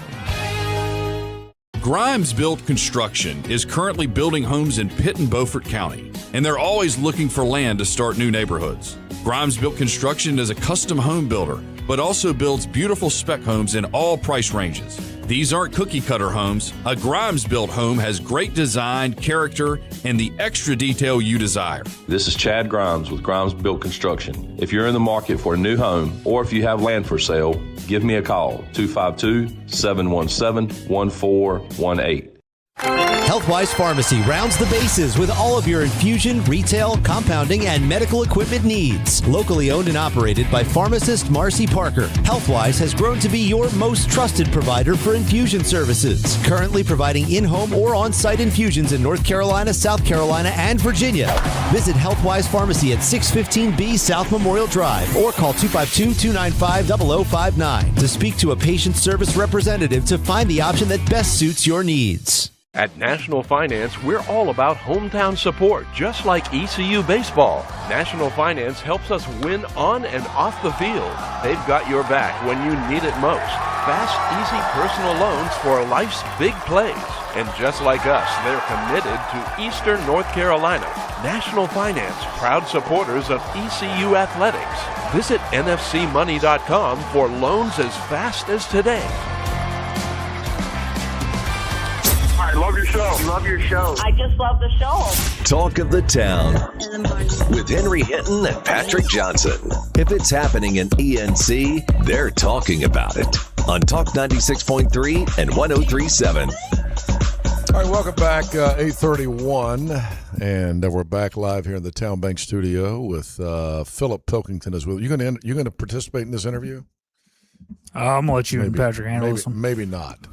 Grimes Built Construction is currently building homes in Pitt and Beaufort County, and they're always looking for land to start new neighborhoods. Grimes Built Construction is a custom home builder, but also builds beautiful spec homes in all price ranges. These aren't cookie cutter homes. A Grimes Built home has great design, character, and the extra detail you desire. This is Chad Grimes with Grimes Built Construction. If you're in the market for a new home or if you have land for sale, give me a call, 252-717-1418. Healthwise Pharmacy rounds the bases with all of your infusion, retail, compounding, and medical equipment needs. Locally owned and operated by pharmacist Marcy Parker, Healthwise has grown to be your most trusted provider for infusion services. Currently providing in-home or on-site infusions in North Carolina, South Carolina, and Virginia. Visit Healthwise Pharmacy at 615B South Memorial Drive or call 252-295-0059 to speak to a patient service representative to find the option that best suits your needs. At National Finance, we're all about hometown support, just like ECU Baseball. National Finance helps us win on and off the field. They've got your back when you need it most. Fast, easy personal loans for life's big plays. And just like us, they're committed to Eastern North Carolina. National Finance, proud supporters of ECU Athletics. Visit nfcmoney.com for loans as fast as today. I love your show. Love your show. I just love the show. Talk of the Town with Henry Hinton and Patrick Johnson. If it's happening in ENC, they're talking about it on Talk 96.3 and 103.7. All right, welcome back, 8:31, and we're back live here in the Town Bank studio with Philip Pilkington as well. You going to participate in this interview? I'm going to let you and Patrick handle this one. Maybe not.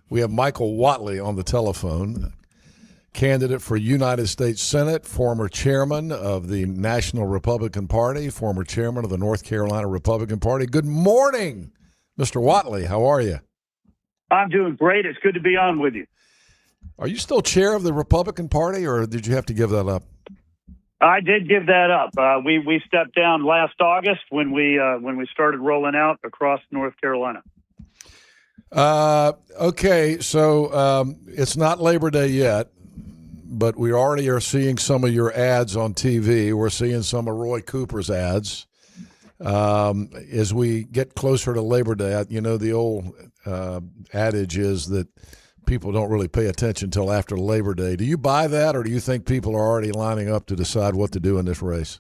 We have Michael Whatley on the telephone, candidate for United States Senate, former chairman of the National Republican Party, former chairman of the North Carolina Republican Party. Good morning, Mr. Whatley. How are you? I'm doing great. It's good to be on with you. Are you still chair of the Republican Party, or did you have to give that up? I did give that up. We stepped down last August when we started rolling out across North Carolina. Okay, so it's not Labor Day yet, but we already are seeing some of your ads on TV. We're seeing some of Roy Cooper's ads. As we get closer to Labor Day, you know, the old adage is that people don't really pay attention until after Labor Day. Do you buy that, or do you think people are already lining up to decide what to do in this race?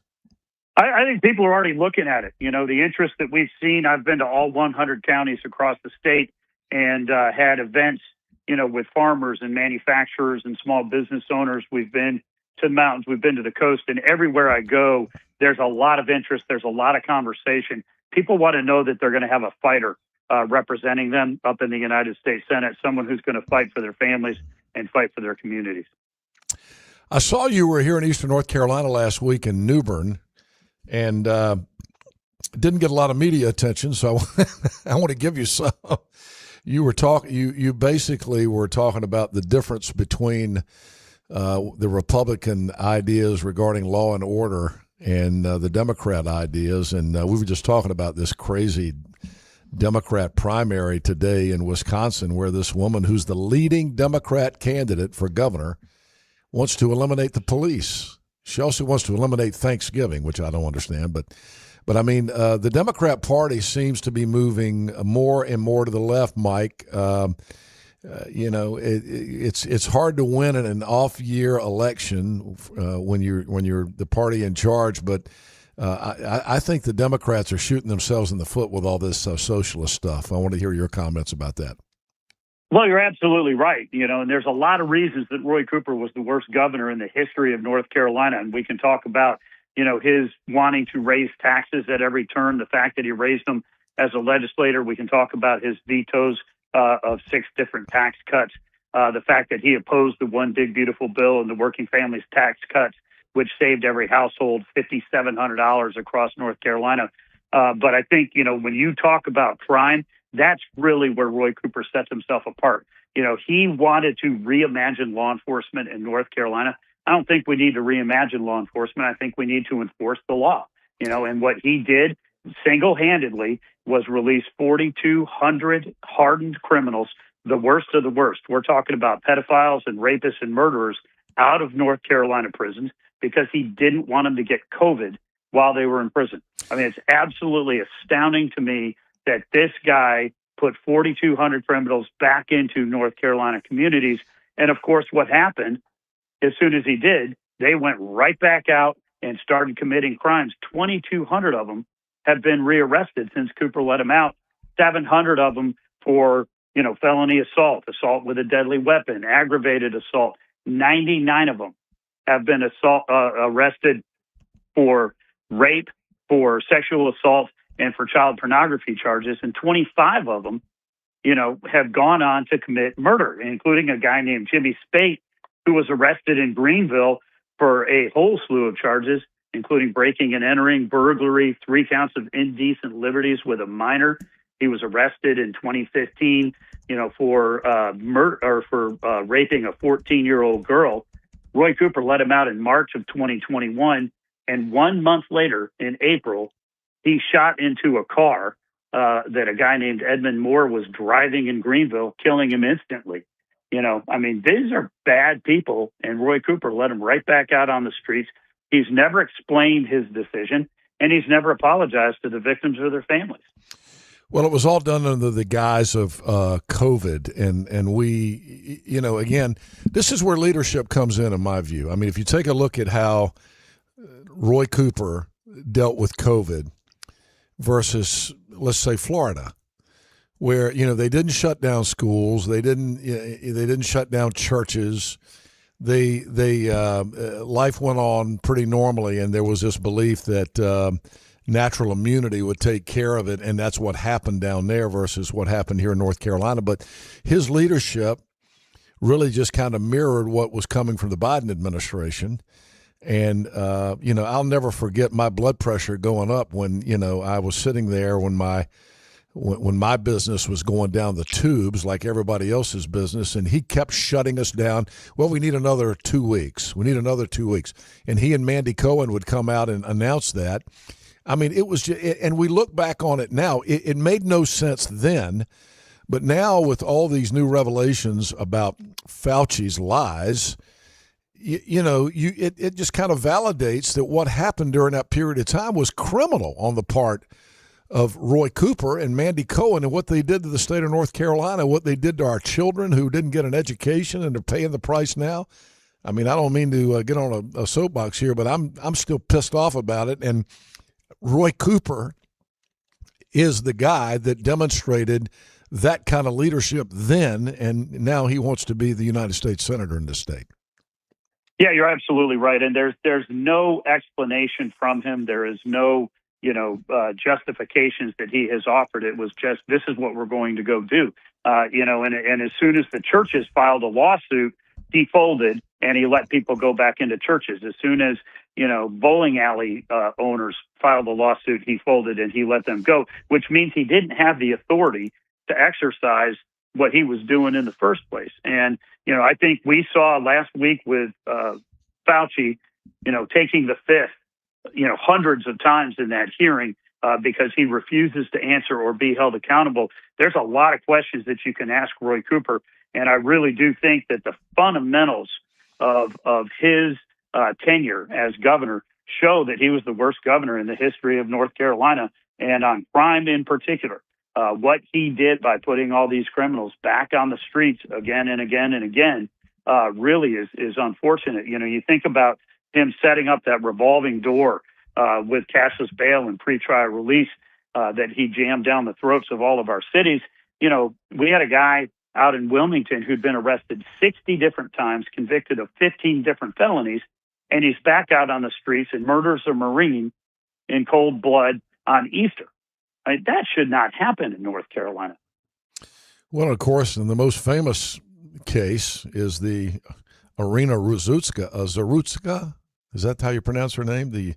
I think people are already looking at it. You know, the interest that we've seen, I've been to all 100 counties across the state and had events, you know, with farmers and manufacturers and small business owners. We've been to the mountains, we've been to the coast, and everywhere I go, there's a lot of interest. There's a lot of conversation. People want to know that they're going to have a fighter representing them up in the United States Senate, someone who's going to fight for their families and fight for their communities. I saw you were here in Eastern North Carolina last week in New Bern, and didn't get a lot of media attention, so I want to give you some. You were you basically were talking about the difference between the Republican ideas regarding law and order and the Democrat ideas, and we were just talking about this crazy Democrat primary today in Wisconsin, where this woman who's the leading Democrat candidate for governor wants to eliminate the police. She also wants to eliminate Thanksgiving, which I don't understand, but I mean, the Democrat Party seems to be moving more and more to the left, Mike. You know, it's hard to win in an off-year election when you're the party in charge, but I think the Democrats are shooting themselves in the foot with all this socialist stuff. I want to hear your comments about that. Well, you're absolutely right. You know, and there's a lot of reasons that Roy Cooper was the worst governor in the history of North Carolina, and we can talk about, you know, his wanting to raise taxes at every turn, the fact that he raised them as a legislator. We can talk about his vetoes of 6 different tax cuts, the fact that he opposed the One Big Beautiful Bill and the working families tax cuts, which saved every household $5,700 across North Carolina. But I think, you know, when you talk about crime, that's really where Roy Cooper sets himself apart. You know, he wanted to reimagine law enforcement in North Carolina. I don't think we need to reimagine law enforcement. I think we need to enforce the law, you know, and what he did single-handedly was release 4,200 hardened criminals, the worst of the worst. We're talking about pedophiles and rapists and murderers out of North Carolina prisons because he didn't want them to get COVID while they were in prison. I mean, it's absolutely astounding to me that this guy put 4,200 criminals back into North Carolina communities. And of course, what happened as soon as he did, they went right back out and started committing crimes. 2,200 of them have been rearrested since Cooper let them out. 700 of them for felony assault, assault with a deadly weapon, aggravated assault. 99 of them have been arrested for rape, for sexual assault, and for child pornography charges. And 25 of them, have gone on to commit murder, including a guy named Jimmy Spate, who was arrested in Greenville for a whole slew of charges, including breaking and entering, burglary, 3 counts of indecent liberties with a minor. He was arrested in 2015, for murder or for raping a 14-year-old girl. Roy Cooper let him out in March of 2021, and 1 month later, in April, he shot into a car that a guy named Edmund Moore was driving in Greenville, killing him instantly. These are bad people, and Roy Cooper let him right back out on the streets. He's never explained his decision, and he's never apologized to the victims or their families. Well, it was all done under the guise of COVID, and we, again, this is where leadership comes in my view. I mean, if you take a look at how Roy Cooper dealt with COVID versus, let's say, Florida, where they didn't shut down schools, they didn't shut down churches. They life went on pretty normally, and there was this belief that natural immunity would take care of it, and that's what happened down there versus what happened here in North Carolina. But his leadership really just kind of mirrored what was coming from the Biden administration. And, I'll never forget my blood pressure going up when, I was sitting there when my business was going down the tubes like everybody else's business, and he kept shutting us down. Well, we need another 2 weeks. We need another 2 weeks. And he and Mandy Cohen would come out and announce that. I mean, it was just, and we look back on it now, it made no sense then, but now with all these new revelations about Fauci's lies, it just kind of validates that what happened during that period of time was criminal on the part of Roy Cooper and Mandy Cohen, and what they did to the state of North Carolina, what they did to our children who didn't get an education and they're paying the price now. I mean, I don't mean to get on a soapbox here, but I'm still pissed off about it. And Roy Cooper is the guy that demonstrated that kind of leadership then, and now he wants to be the United States Senator in this state. Yeah, you're absolutely right. And there's no explanation from him. There is no, justifications that he has offered. It was just, this is what we're going to go do. And as soon as the churches filed a lawsuit, he folded and he let people go back into churches. As soon as, bowling alley owners filed a lawsuit, he folded and he let them go, which means he didn't have the authority to exercise what he was doing in the first place. And, I think we saw last week with Fauci, taking the fifth, hundreds of times in that hearing because he refuses to answer or be held accountable. There's a lot of questions that you can ask Roy Cooper. And I really do think that the fundamentals of his tenure as governor show that he was the worst governor in the history of North Carolina, and on crime in particular. What he did by putting all these criminals back on the streets again and again and again really is unfortunate. You think about him setting up that revolving door with cashless bail and pretrial release that he jammed down the throats of all of our cities. We had a guy out in Wilmington who'd been arrested 60 different times, convicted of 15 different felonies, and he's back out on the streets and murders a Marine in cold blood on Easter. That should not happen in North Carolina. Well, of course, and the most famous case is the Irina Zarutska. Is that how you pronounce her name? The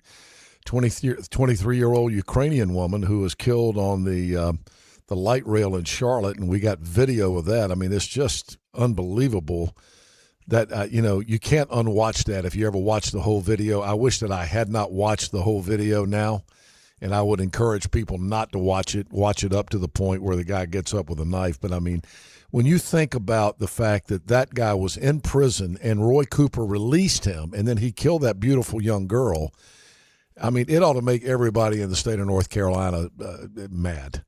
23-year-old Ukrainian woman who was killed on the light rail in Charlotte, and we got video of that. I mean, it's just unbelievable that, you can't unwatch that if you ever watch the whole video. I wish that I had not watched the whole video now. And I would encourage people not to watch it up to the point where the guy gets up with a knife. But, I mean, when you think about the fact that that guy was in prison and Roy Cooper released him and then he killed that beautiful young girl, I mean, it ought to make everybody in the state of North Carolina mad.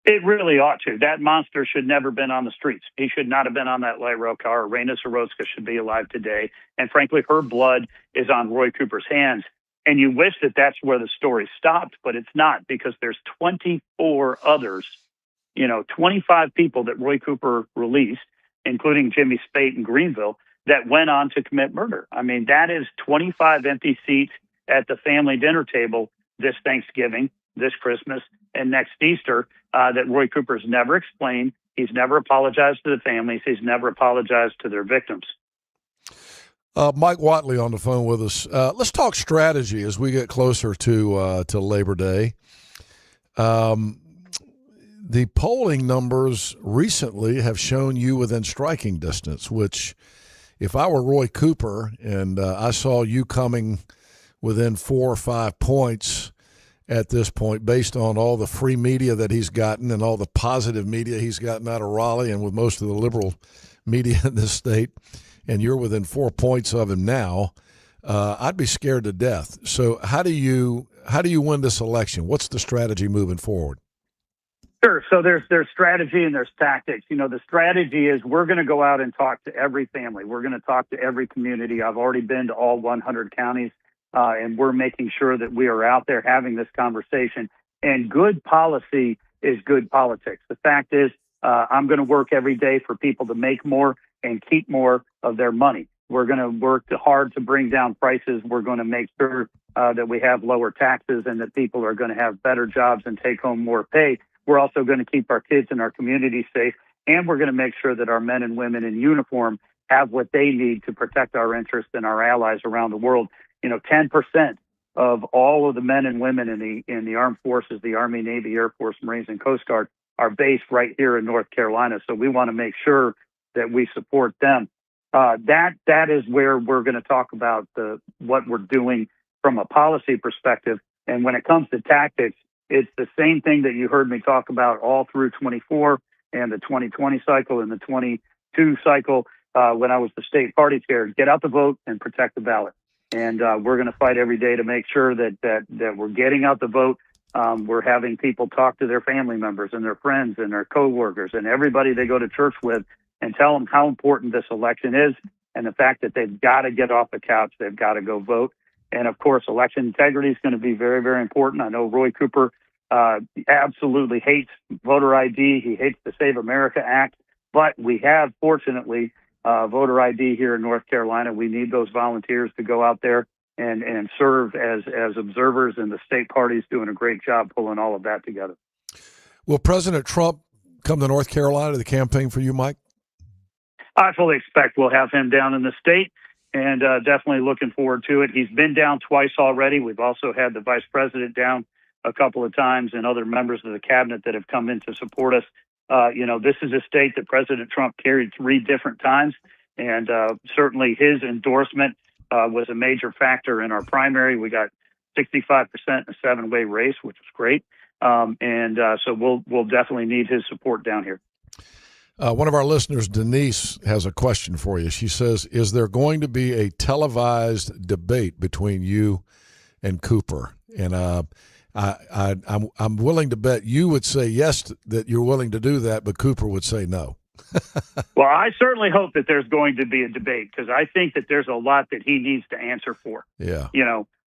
It really ought to. That monster should never have been on the streets. He should not have been on that light rail car. Irina Zarutska should be alive today. And, frankly, her blood is on Roy Cooper's hands. And you wish that that's where the story stopped, but it's not, because there's 24 others 25 people that Roy Cooper released, including Jimmy Spate in Greenville, that went on to commit murder. I mean, that is 25 empty seats at the family dinner table this Thanksgiving, this Christmas, and next Easter that Roy Cooper's never explained. He's never apologized to the families. He's never apologized to their victims. Mike Watley on the phone with us. Let's talk strategy as we get closer to Labor Day. The polling numbers recently have shown you within striking distance, which if I were Roy Cooper and I saw you coming within 4 or 5 points at this point, based on all the free media that he's gotten and all the positive media he's gotten out of Raleigh and with most of the liberal media in this state, and you're within 4 points of him now, I'd be scared to death. So how do you win this election? What's the strategy moving forward? Sure. So there's strategy and there's tactics. The strategy is we're going to go out and talk to every family. We're going to talk to every community. I've already been to all 100 counties, and we're making sure that we are out there having this conversation. And good policy is good politics. The fact is, I'm going to work every day for people to make more and keep more of their money. We're going to work hard to bring down prices. We're going to make sure that we have lower taxes and that people are going to have better jobs and take home more pay. We're also going to keep our kids and our community safe, and we're going to make sure that our men and women in uniform have what they need to protect our interests and our allies around the world. 10% of all of the men and women in the armed forces, the Army, Navy, Air Force, Marines, and Coast Guard are based right here in North Carolina. So we want to make sure that we support them. That is where we're going to talk about what we're doing from a policy perspective. And when it comes to tactics, it's the same thing that you heard me talk about all through 24 and the 2020 cycle and the 22 cycle when I was the state party chair. Get out the vote and protect the ballot. And we're going to fight every day to make sure that we're getting out the vote. We're having people talk to their family members and their friends and their coworkers and everybody they go to church with and tell them how important this election is and the fact that they've got to get off the couch. They've got to go vote. And, of course, election integrity is going to be very, very important. I know Roy Cooper absolutely hates voter ID. He hates the Save America Act. But we have, fortunately, voter ID here in North Carolina. We need those volunteers to go out there and serve as observers, and the state party's doing a great job pulling all of that together. Will President Trump come to North Carolina to campaign for you, Mike? I fully expect we'll have him down in the state, and definitely looking forward to it. He's been down twice already. We've also had the vice president down a couple of times and other members of the cabinet that have come in to support us. This is a state that President Trump carried 3 different times, and certainly his endorsement was a major factor in our primary. We got 65% in a 7-way race, which was great. So we'll definitely need his support down here. One of our listeners, Denise, has a question for you. She says, is there going to be a televised debate between you and Cooper? And I'm willing to bet you would say yes, that you're willing to do that, but Cooper would say no. Well, I certainly hope that there's going to be a debate, because I think that there's a lot that he needs to answer for. Yeah.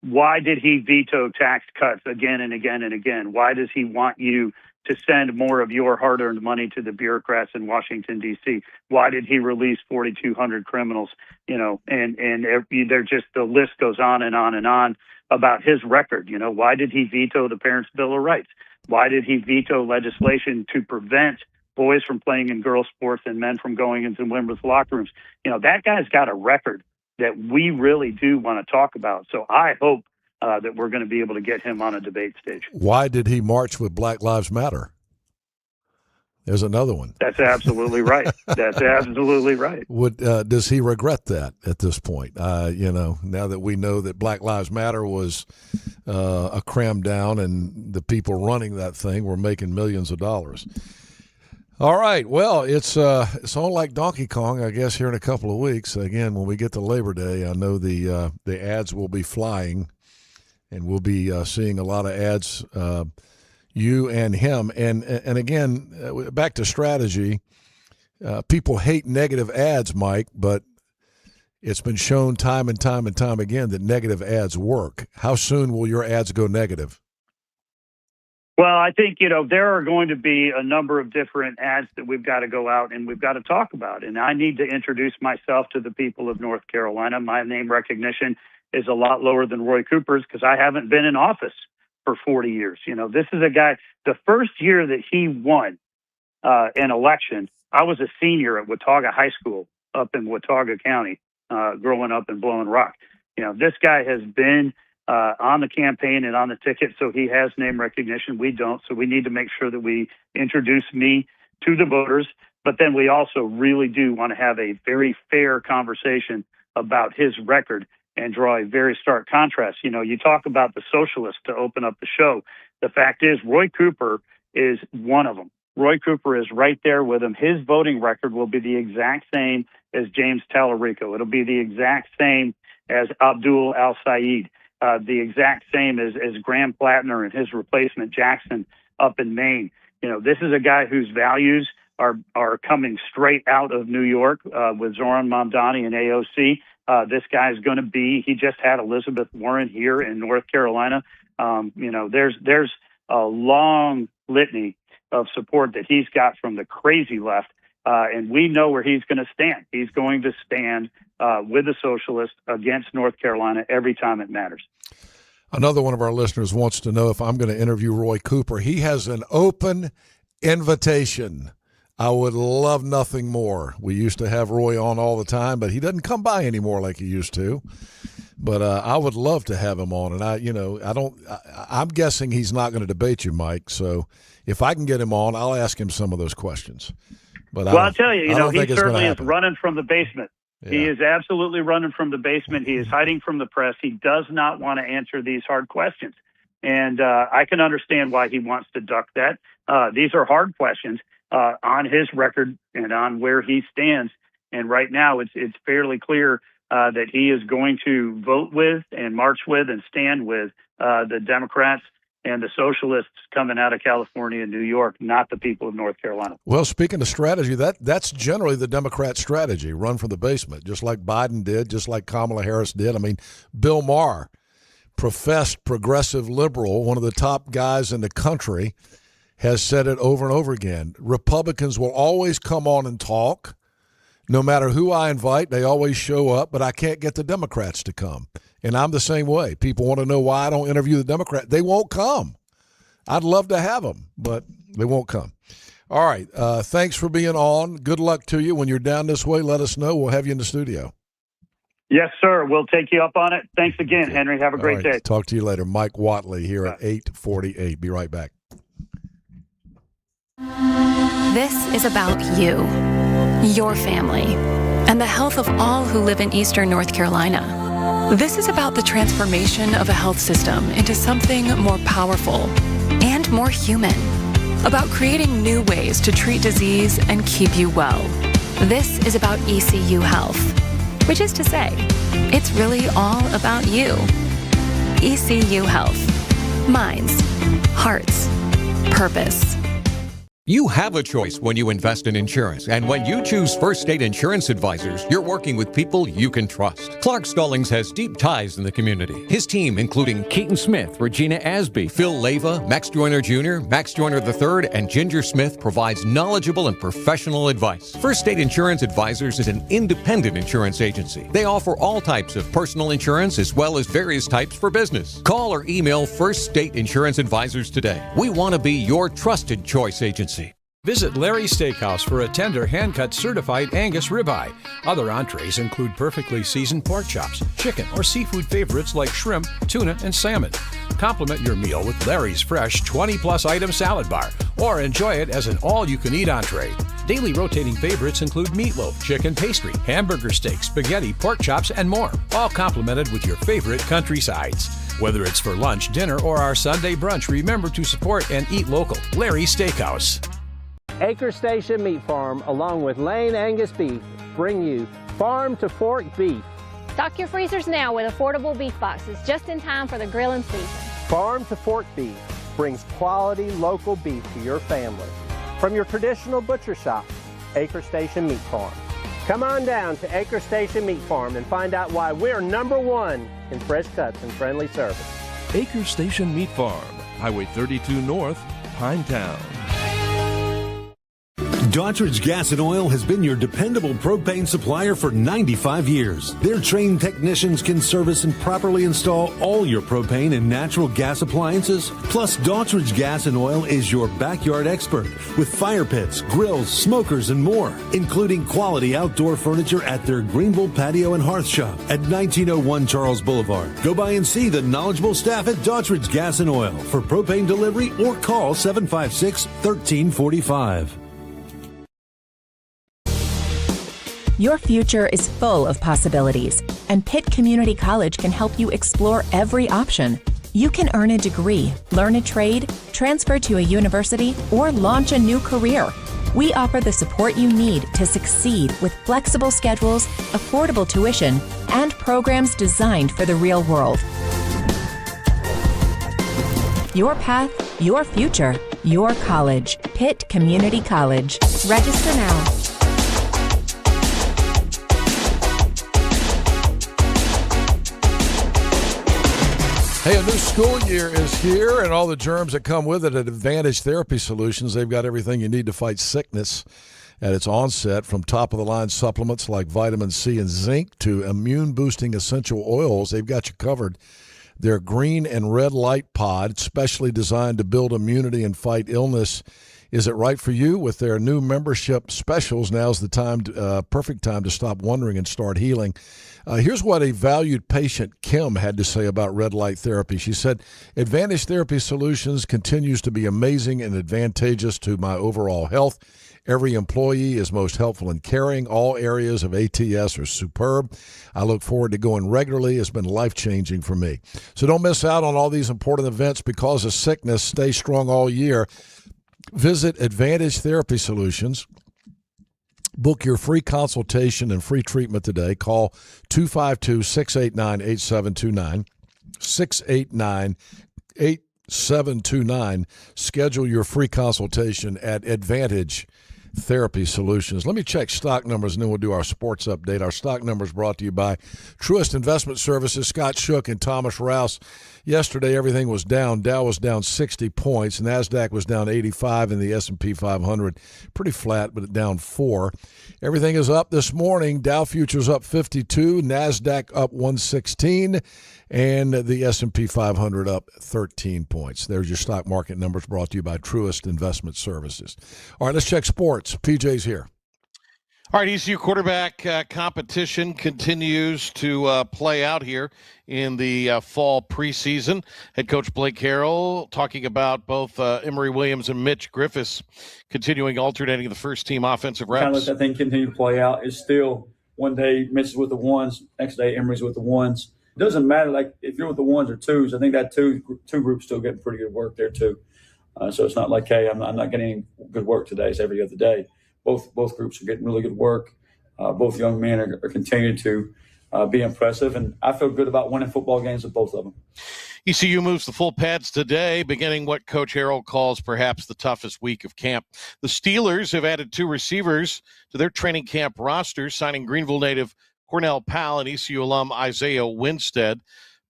Why did he veto tax cuts again and again and again? Why does he want you to send more of your hard-earned money to the bureaucrats in Washington, D.C.? Why did he release 4,200 criminals? And they're just, the list goes on and on and on about his record. Why did he veto the Parents' Bill of Rights? Why did he veto legislation to prevent boys from playing in girls' sports and men from going into women's locker rooms? That guy's got a record that we really do want to talk about. So I hope that we're going to be able to get him on a debate stage. Why did he march with Black Lives Matter? There's another one. That's absolutely right. That's absolutely right. Does he regret that at this point? Now that we know that Black Lives Matter was a cram down and the people running that thing were making millions of dollars. All right. Well, it's all like Donkey Kong, I guess, here in a couple of weeks. Again, when we get to Labor Day, I know the ads will be flying, and we'll be seeing a lot of ads, you and him. And again, back to strategy, people hate negative ads, Mike, but it's been shown time and time and time again that negative ads work. How soon will your ads go negative? Well, I think, there are going to be a number of different ads that we've got to go out and we've got to talk about. And I need to introduce myself to the people of North Carolina. My name recognition is a lot lower than Roy Cooper's because I haven't been in office for 40 years. This is a guy, the first year that he won an election, I was a senior at Watauga High School up in Watauga County, growing up in Blowing Rock. This guy has been on the campaign and on the ticket, so he has name recognition. We don't, so we need to make sure that we introduce me to the voters, but then we also really do want to have a very fair conversation about his record and draw a very stark contrast. You talk about the socialists to open up the show. The fact is, Roy Cooper is one of them. Roy Cooper is right there with him. His voting record will be the exact same as James Tallarico. It'll be the exact same as Abdul Al-Sayed. The exact same as Graham Plattner and his replacement Jackson up in Maine. This is a guy whose values are coming straight out of New York with Zoran Mamdani and AOC. This guy is going to be. He just had Elizabeth Warren here in North Carolina. There's a long litany of support that he's got from the crazy left. And we know where he's going to stand. He's going to stand with the socialists against North Carolina every time it matters. Another one of our listeners wants to know if I'm going to interview Roy Cooper. He has an open invitation. I would love nothing more. We used to have Roy on all the time, but he doesn't come by anymore like he used to. But I would love to have him on. And I'm guessing he's not going to debate you, Mike. So if I can get him on, I'll ask him some of those questions. But I'll tell you, he certainly is running from the basement. Yeah. He is absolutely running from the basement. He is hiding from the press. He does not want to answer these hard questions. And I can understand why he wants to duck that. These are hard questions on his record and on where he stands. And right now it's fairly clear that he is going to vote with and march with and stand with the Democrats and the socialists coming out of California and New York, not the people of North Carolina. Well, speaking of strategy, that's generally the Democrat strategy, run from the basement, just like Biden did, just like Kamala Harris did. I mean, Bill Maher, professed progressive liberal, one of the top guys in the country, has said it over and over again. Republicans will always come on and talk. No matter who I invite, they always show up, but I can't get the Democrats to come. And I'm the same way. People want to know why I don't interview the Democrat. They won't come. I'd love to have them, but they won't come. All right. Thanks for being on. Good luck to you. When you're down this way, let us know. We'll have you in the studio. Yes, sir. We'll take you up on it. Thanks again, Henry. Have a great day. Talk to you later. Mike Whatley here at 8:48. Be right back. This is about you, your family, and the health of all who live in Eastern North Carolina. This is about the transformation of a health system into something more powerful and more human. About creating new ways to treat disease and keep you well. This is about ECU Health, which is to say, it's really all about you. ECU Health. Minds, hearts, purpose. You have a choice when you invest in insurance, and when you choose First State Insurance Advisors, you're working with people you can trust. Clark Stallings has deep ties in the community. His team, including Keaton Smith, Regina Asby, Phil Leyva, Max Joyner Jr., Max Joyner III, and Ginger Smith, provides knowledgeable and professional advice. First State Insurance Advisors is an independent insurance agency. They offer all types of personal insurance as well as various types for business. Call or email First State Insurance Advisors today. We want to be your trusted choice agency. Visit Larry's Steakhouse for a tender, hand-cut certified Angus ribeye. Other entrees include perfectly seasoned pork chops, chicken, or seafood favorites like shrimp, tuna, and salmon. Complement your meal with Larry's fresh 20-plus item salad bar, or enjoy it as an all-you-can-eat entree. Daily rotating favorites include meatloaf, chicken pastry, hamburger steak, spaghetti, pork chops, and more, all complemented with your favorite country sides. Whether it's for lunch, dinner, or our Sunday brunch, remember to support and eat local. Larry's Steakhouse. Acre Station Meat Farm, along with Lane Angus Beef, bring you Farm to Fork Beef. Stock your freezers now with affordable beef boxes just in time for the grilling season. Farm to Fork Beef brings quality local beef to your family. From your traditional butcher shop, Acre Station Meat Farm. Come on down to Acre Station Meat Farm and find out why we're #1 in fresh cuts and friendly service. Acre Station Meat Farm, Highway 32 North, Pinetown. Daughtridge Gas and Oil has been your dependable propane supplier for 95 years. Their trained technicians can service and properly install all your propane and natural gas appliances. Plus, Daughtridge Gas and Oil is your backyard expert with fire pits, grills, smokers, and more, including quality outdoor furniture at their Greenville Patio and Hearth Shop at 1901 Charles Boulevard. Go by and see the knowledgeable staff at Daughtridge Gas and Oil for propane delivery or call 756-1345. Your future is full of possibilities, and Pitt Community College can help you explore every option. You can earn a degree, learn a trade, transfer to a university, or launch a new career. We offer the support you need to succeed with flexible schedules, affordable tuition, and programs designed for the real world. Your path, your future, your college. Pitt Community College. Register now. Hey, a new school year is here, and all the germs that come with it at Advantage Therapy Solutions. They've got everything you need to fight sickness at its onset, from top-of-the-line supplements like vitamin C and zinc to immune-boosting essential oils. They've got you covered. Their green and red light pod, specially designed to build immunity and fight illness. Is it right for you? With their new membership specials, now's the time, perfect time to stop wondering and start healing. Here's what a valued patient, Kim, had to say about red light therapy. She said, Advantage Therapy Solutions continues to be amazing and advantageous to my overall health. Every employee is most helpful and caring. All areas of ATS are superb. I look forward to going regularly. It's been life-changing for me. So don't miss out on all these important events because of sickness. Stay strong all year. Visit Advantage Therapy Solutions. Book your free consultation and free treatment today. Call 252-689-8729. 689-8729. Schedule your free consultation at Advantage Therapy Solutions. Let me check stock numbers, and then we'll do our sports update. Our stock numbers brought to you by Truist Investment Services, Scott Shook and Thomas Rouse. Yesterday, everything was down. Dow was down 60 points. NASDAQ was down 85, and the S&P 500 pretty flat, but down 4. Everything is up this morning. Dow futures up 52, NASDAQ up 116, and the S&P 500 up 13 points. There's your stock market numbers brought to you by Truist Investment Services. All right, let's check sports. PJ's here. All right, ECU quarterback competition continues to play out here in the fall preseason. Head coach Blake Harrell talking about both Emory Williams and Mitch Griffiths continuing alternating the first-team offensive reps. Kind of let that thing continue to play out. It's still one day Mitch is with the ones, next day Emory's with the ones. It doesn't matter, like, if you're with the ones or twos. I think that two groups still getting pretty good work there too. So it's not like, hey, I'm not getting any good work today. It's every other day. Both groups are getting really good work. Both young men are continuing to be impressive, and I feel good about winning football games with both of them. ECU moves the full pads today, beginning what Coach Harrell calls perhaps the toughest week of camp. The Steelers have added 2 receivers to their training camp roster, signing Greenville native Cornell Powell and ECU alum Isaiah Winstead.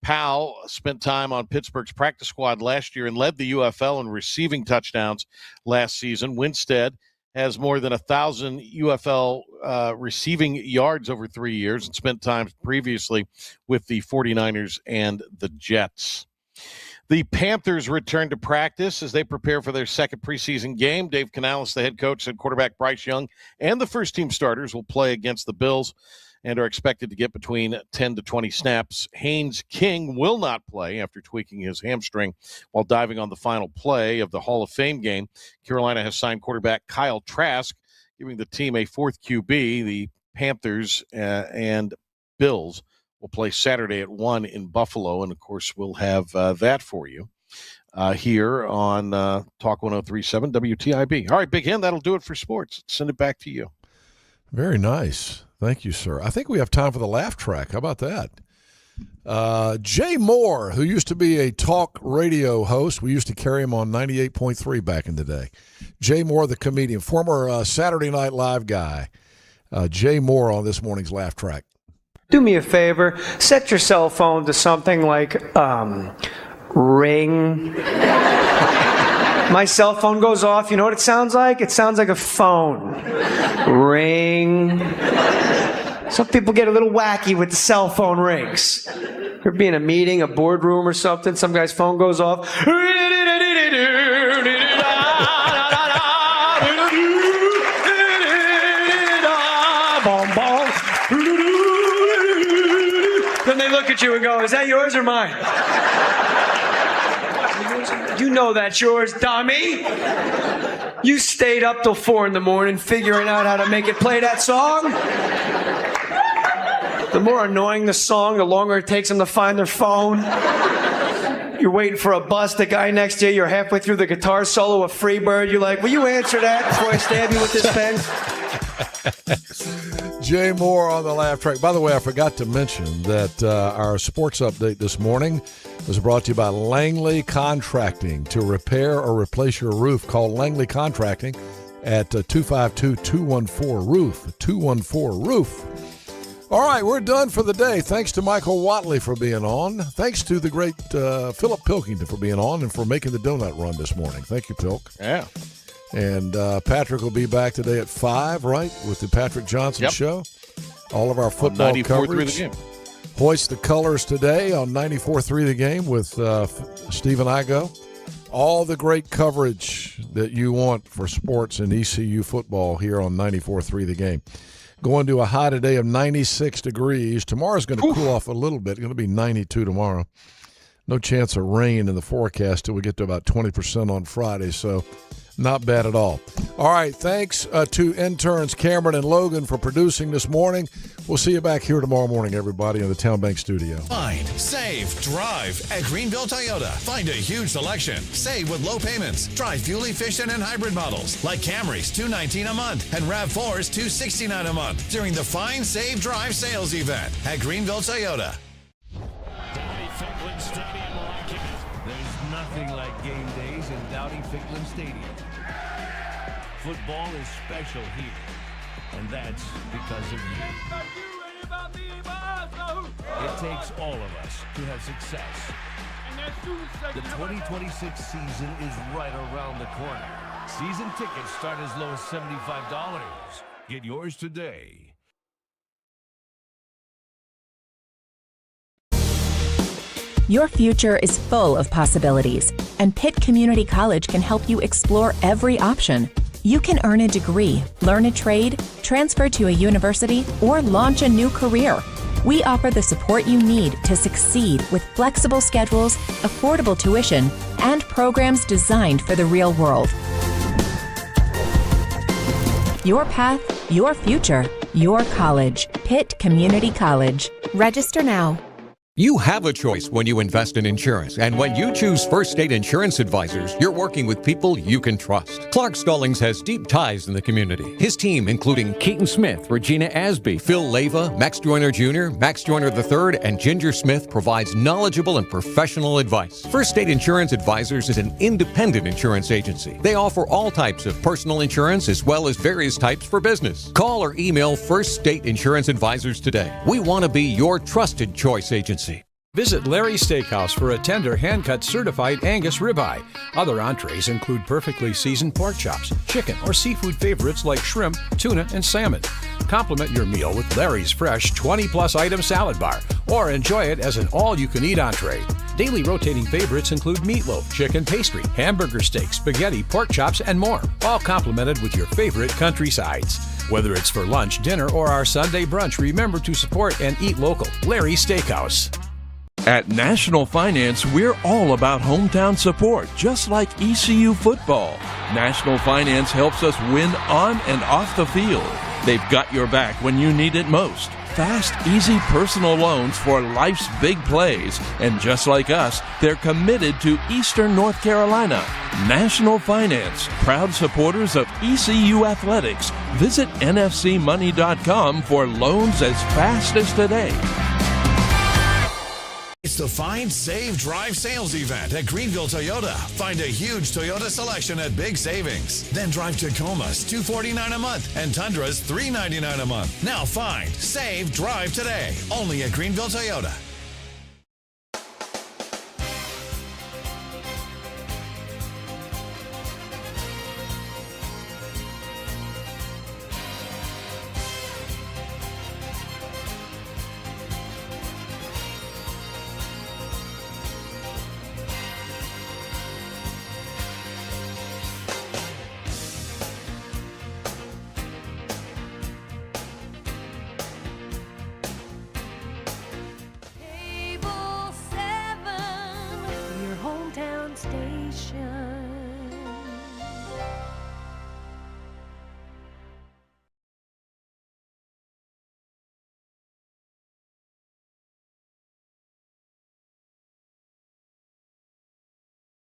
Powell spent time on Pittsburgh's practice squad last year and led the UFL in receiving touchdowns last season. Winstead has more than 1,000 UFL receiving yards over 3 years and spent time previously with the 49ers and the Jets. The Panthers return to practice as they prepare for their second preseason game. Dave Canales, the head coach, said quarterback Bryce Young and the first-team starters will play against the Bills and are expected to get between 10 to 20 snaps. Haynes King will not play after tweaking his hamstring while diving on the final play of the Hall of Fame game. Carolina has signed quarterback Kyle Trask, giving the team a 4th QB. The Panthers and Bills will play Saturday at 1 in Buffalo, and, of course, we'll have that for you here on Talk 103.7 WTIB. All right, Big Hen, that'll do it for sports. Send it back to you. Very nice. Thank you, sir. I think we have time for the laugh track. How about that? Jay Moore, who used to be a talk radio host. We used to carry him on 98.3 back in the day. Jay Moore, the comedian, former Saturday Night Live guy. Jay Moore on this morning's laugh track. Do me a favor. Set your cell phone to something like Ring. My cell phone goes off. You know what it sounds like? It sounds like a phone. Ring. Some people get a little wacky with the cell phone rings. You're being in a meeting, a boardroom or something, some guy's phone goes off. Then they look at you and go, is that yours or mine? You know that's yours, dummy. You stayed up till 4 a.m. figuring out how to make it play that song. The more annoying the song, the longer it takes them to find their phone. You're waiting for a bus, the guy next to you, you're halfway through the guitar solo of Freebird. You're like, will you answer that before I stab you with this pen? Jay Moore on the laugh track. By the way, I forgot to mention that our sports update this morning was brought to you by Langley Contracting. To repair or replace your roof, call Langley Contracting at 252-214-ROOF. 214-ROOF. All right, we're done for the day. Thanks to Michael Watley for being on. Thanks to the great Philip Pilkington for being on and for making the donut run this morning. Thank you, Pilk. Yeah. And Patrick will be back today at 5, right, with the Patrick Johnson Show. All of our football coverage. The game. Hoist the colors today on 94.3 The Game with Steve and Igo. All the great coverage that you want for sports and ECU football here on 94.3 The Game. Going to a high today of 96 degrees. Tomorrow's going to cool off a little bit. It's going to be 92 tomorrow. No chance of rain in the forecast till we get to about 20% on Friday, so not bad at all. All right, thanks to interns Cameron and Logan for producing this morning. We'll see you back here tomorrow morning, everybody, in the Town Bank studio. Find, save, drive at Greenville Toyota. Find a huge selection. Save with low payments. Drive fuel-efficient and hybrid models like Camrys, $219 a month, and RAV4s, $269 a month during the Find, Save, Drive sales event at Greenville Toyota. There's nothing like game days in Dowdy-Ficklen Stadium. Football is special here, and that's because of you. It takes all of us to have success. The 2026 season is right around the corner. Season tickets start as low as $75. Get yours today. Your future is full of possibilities, and Pitt Community College can help you explore every option. You can earn a degree, learn a trade, transfer to a university, or launch a new career. We offer the support you need to succeed with flexible schedules, affordable tuition, and programs designed for the real world. Your path, your future, your college. Pitt Community College. Register now. You have a choice when you invest in insurance, and when you choose First State Insurance Advisors, you're working with people you can trust. Clark Stallings has deep ties in the community. His team, including Keaton Smith, Regina Asby, Phil Leyva, Max Joyner Jr., Max Joyner III, and Ginger Smith, provides knowledgeable and professional advice. First State Insurance Advisors is an independent insurance agency. They offer all types of personal insurance as well as various types for business. Call or email First State Insurance Advisors today. We want to be your trusted choice agency. Visit Larry's Steakhouse for a tender, hand-cut certified Angus ribeye. Other entrees include perfectly seasoned pork chops, chicken, or seafood favorites like shrimp, tuna, and salmon. Complement your meal with Larry's fresh 20-plus item salad bar, or enjoy it as an all-you-can-eat entree. Daily rotating favorites include meatloaf, chicken pastry, hamburger steak, spaghetti, pork chops, and more, all complemented with your favorite country sides. Whether it's for lunch, dinner, or our Sunday brunch, remember to support and eat local. Larry's Steakhouse. At National Finance, we're all about hometown support, just like ECU football. National Finance helps us win on and off the field. They've got your back when you need it most. Fast, easy personal loans for life's big plays. And just like us, they're committed to Eastern North Carolina. National Finance, proud supporters of ECU athletics. Visit nfcmoney.com for loans as fast as today. It's the Find, Save, Drive sales event at Greenville Toyota. Find a huge Toyota selection at big savings. Then drive Tacomas, $249 a month, and Tundras, $399 a month. Now find, save, drive today. Only at Greenville Toyota. nation.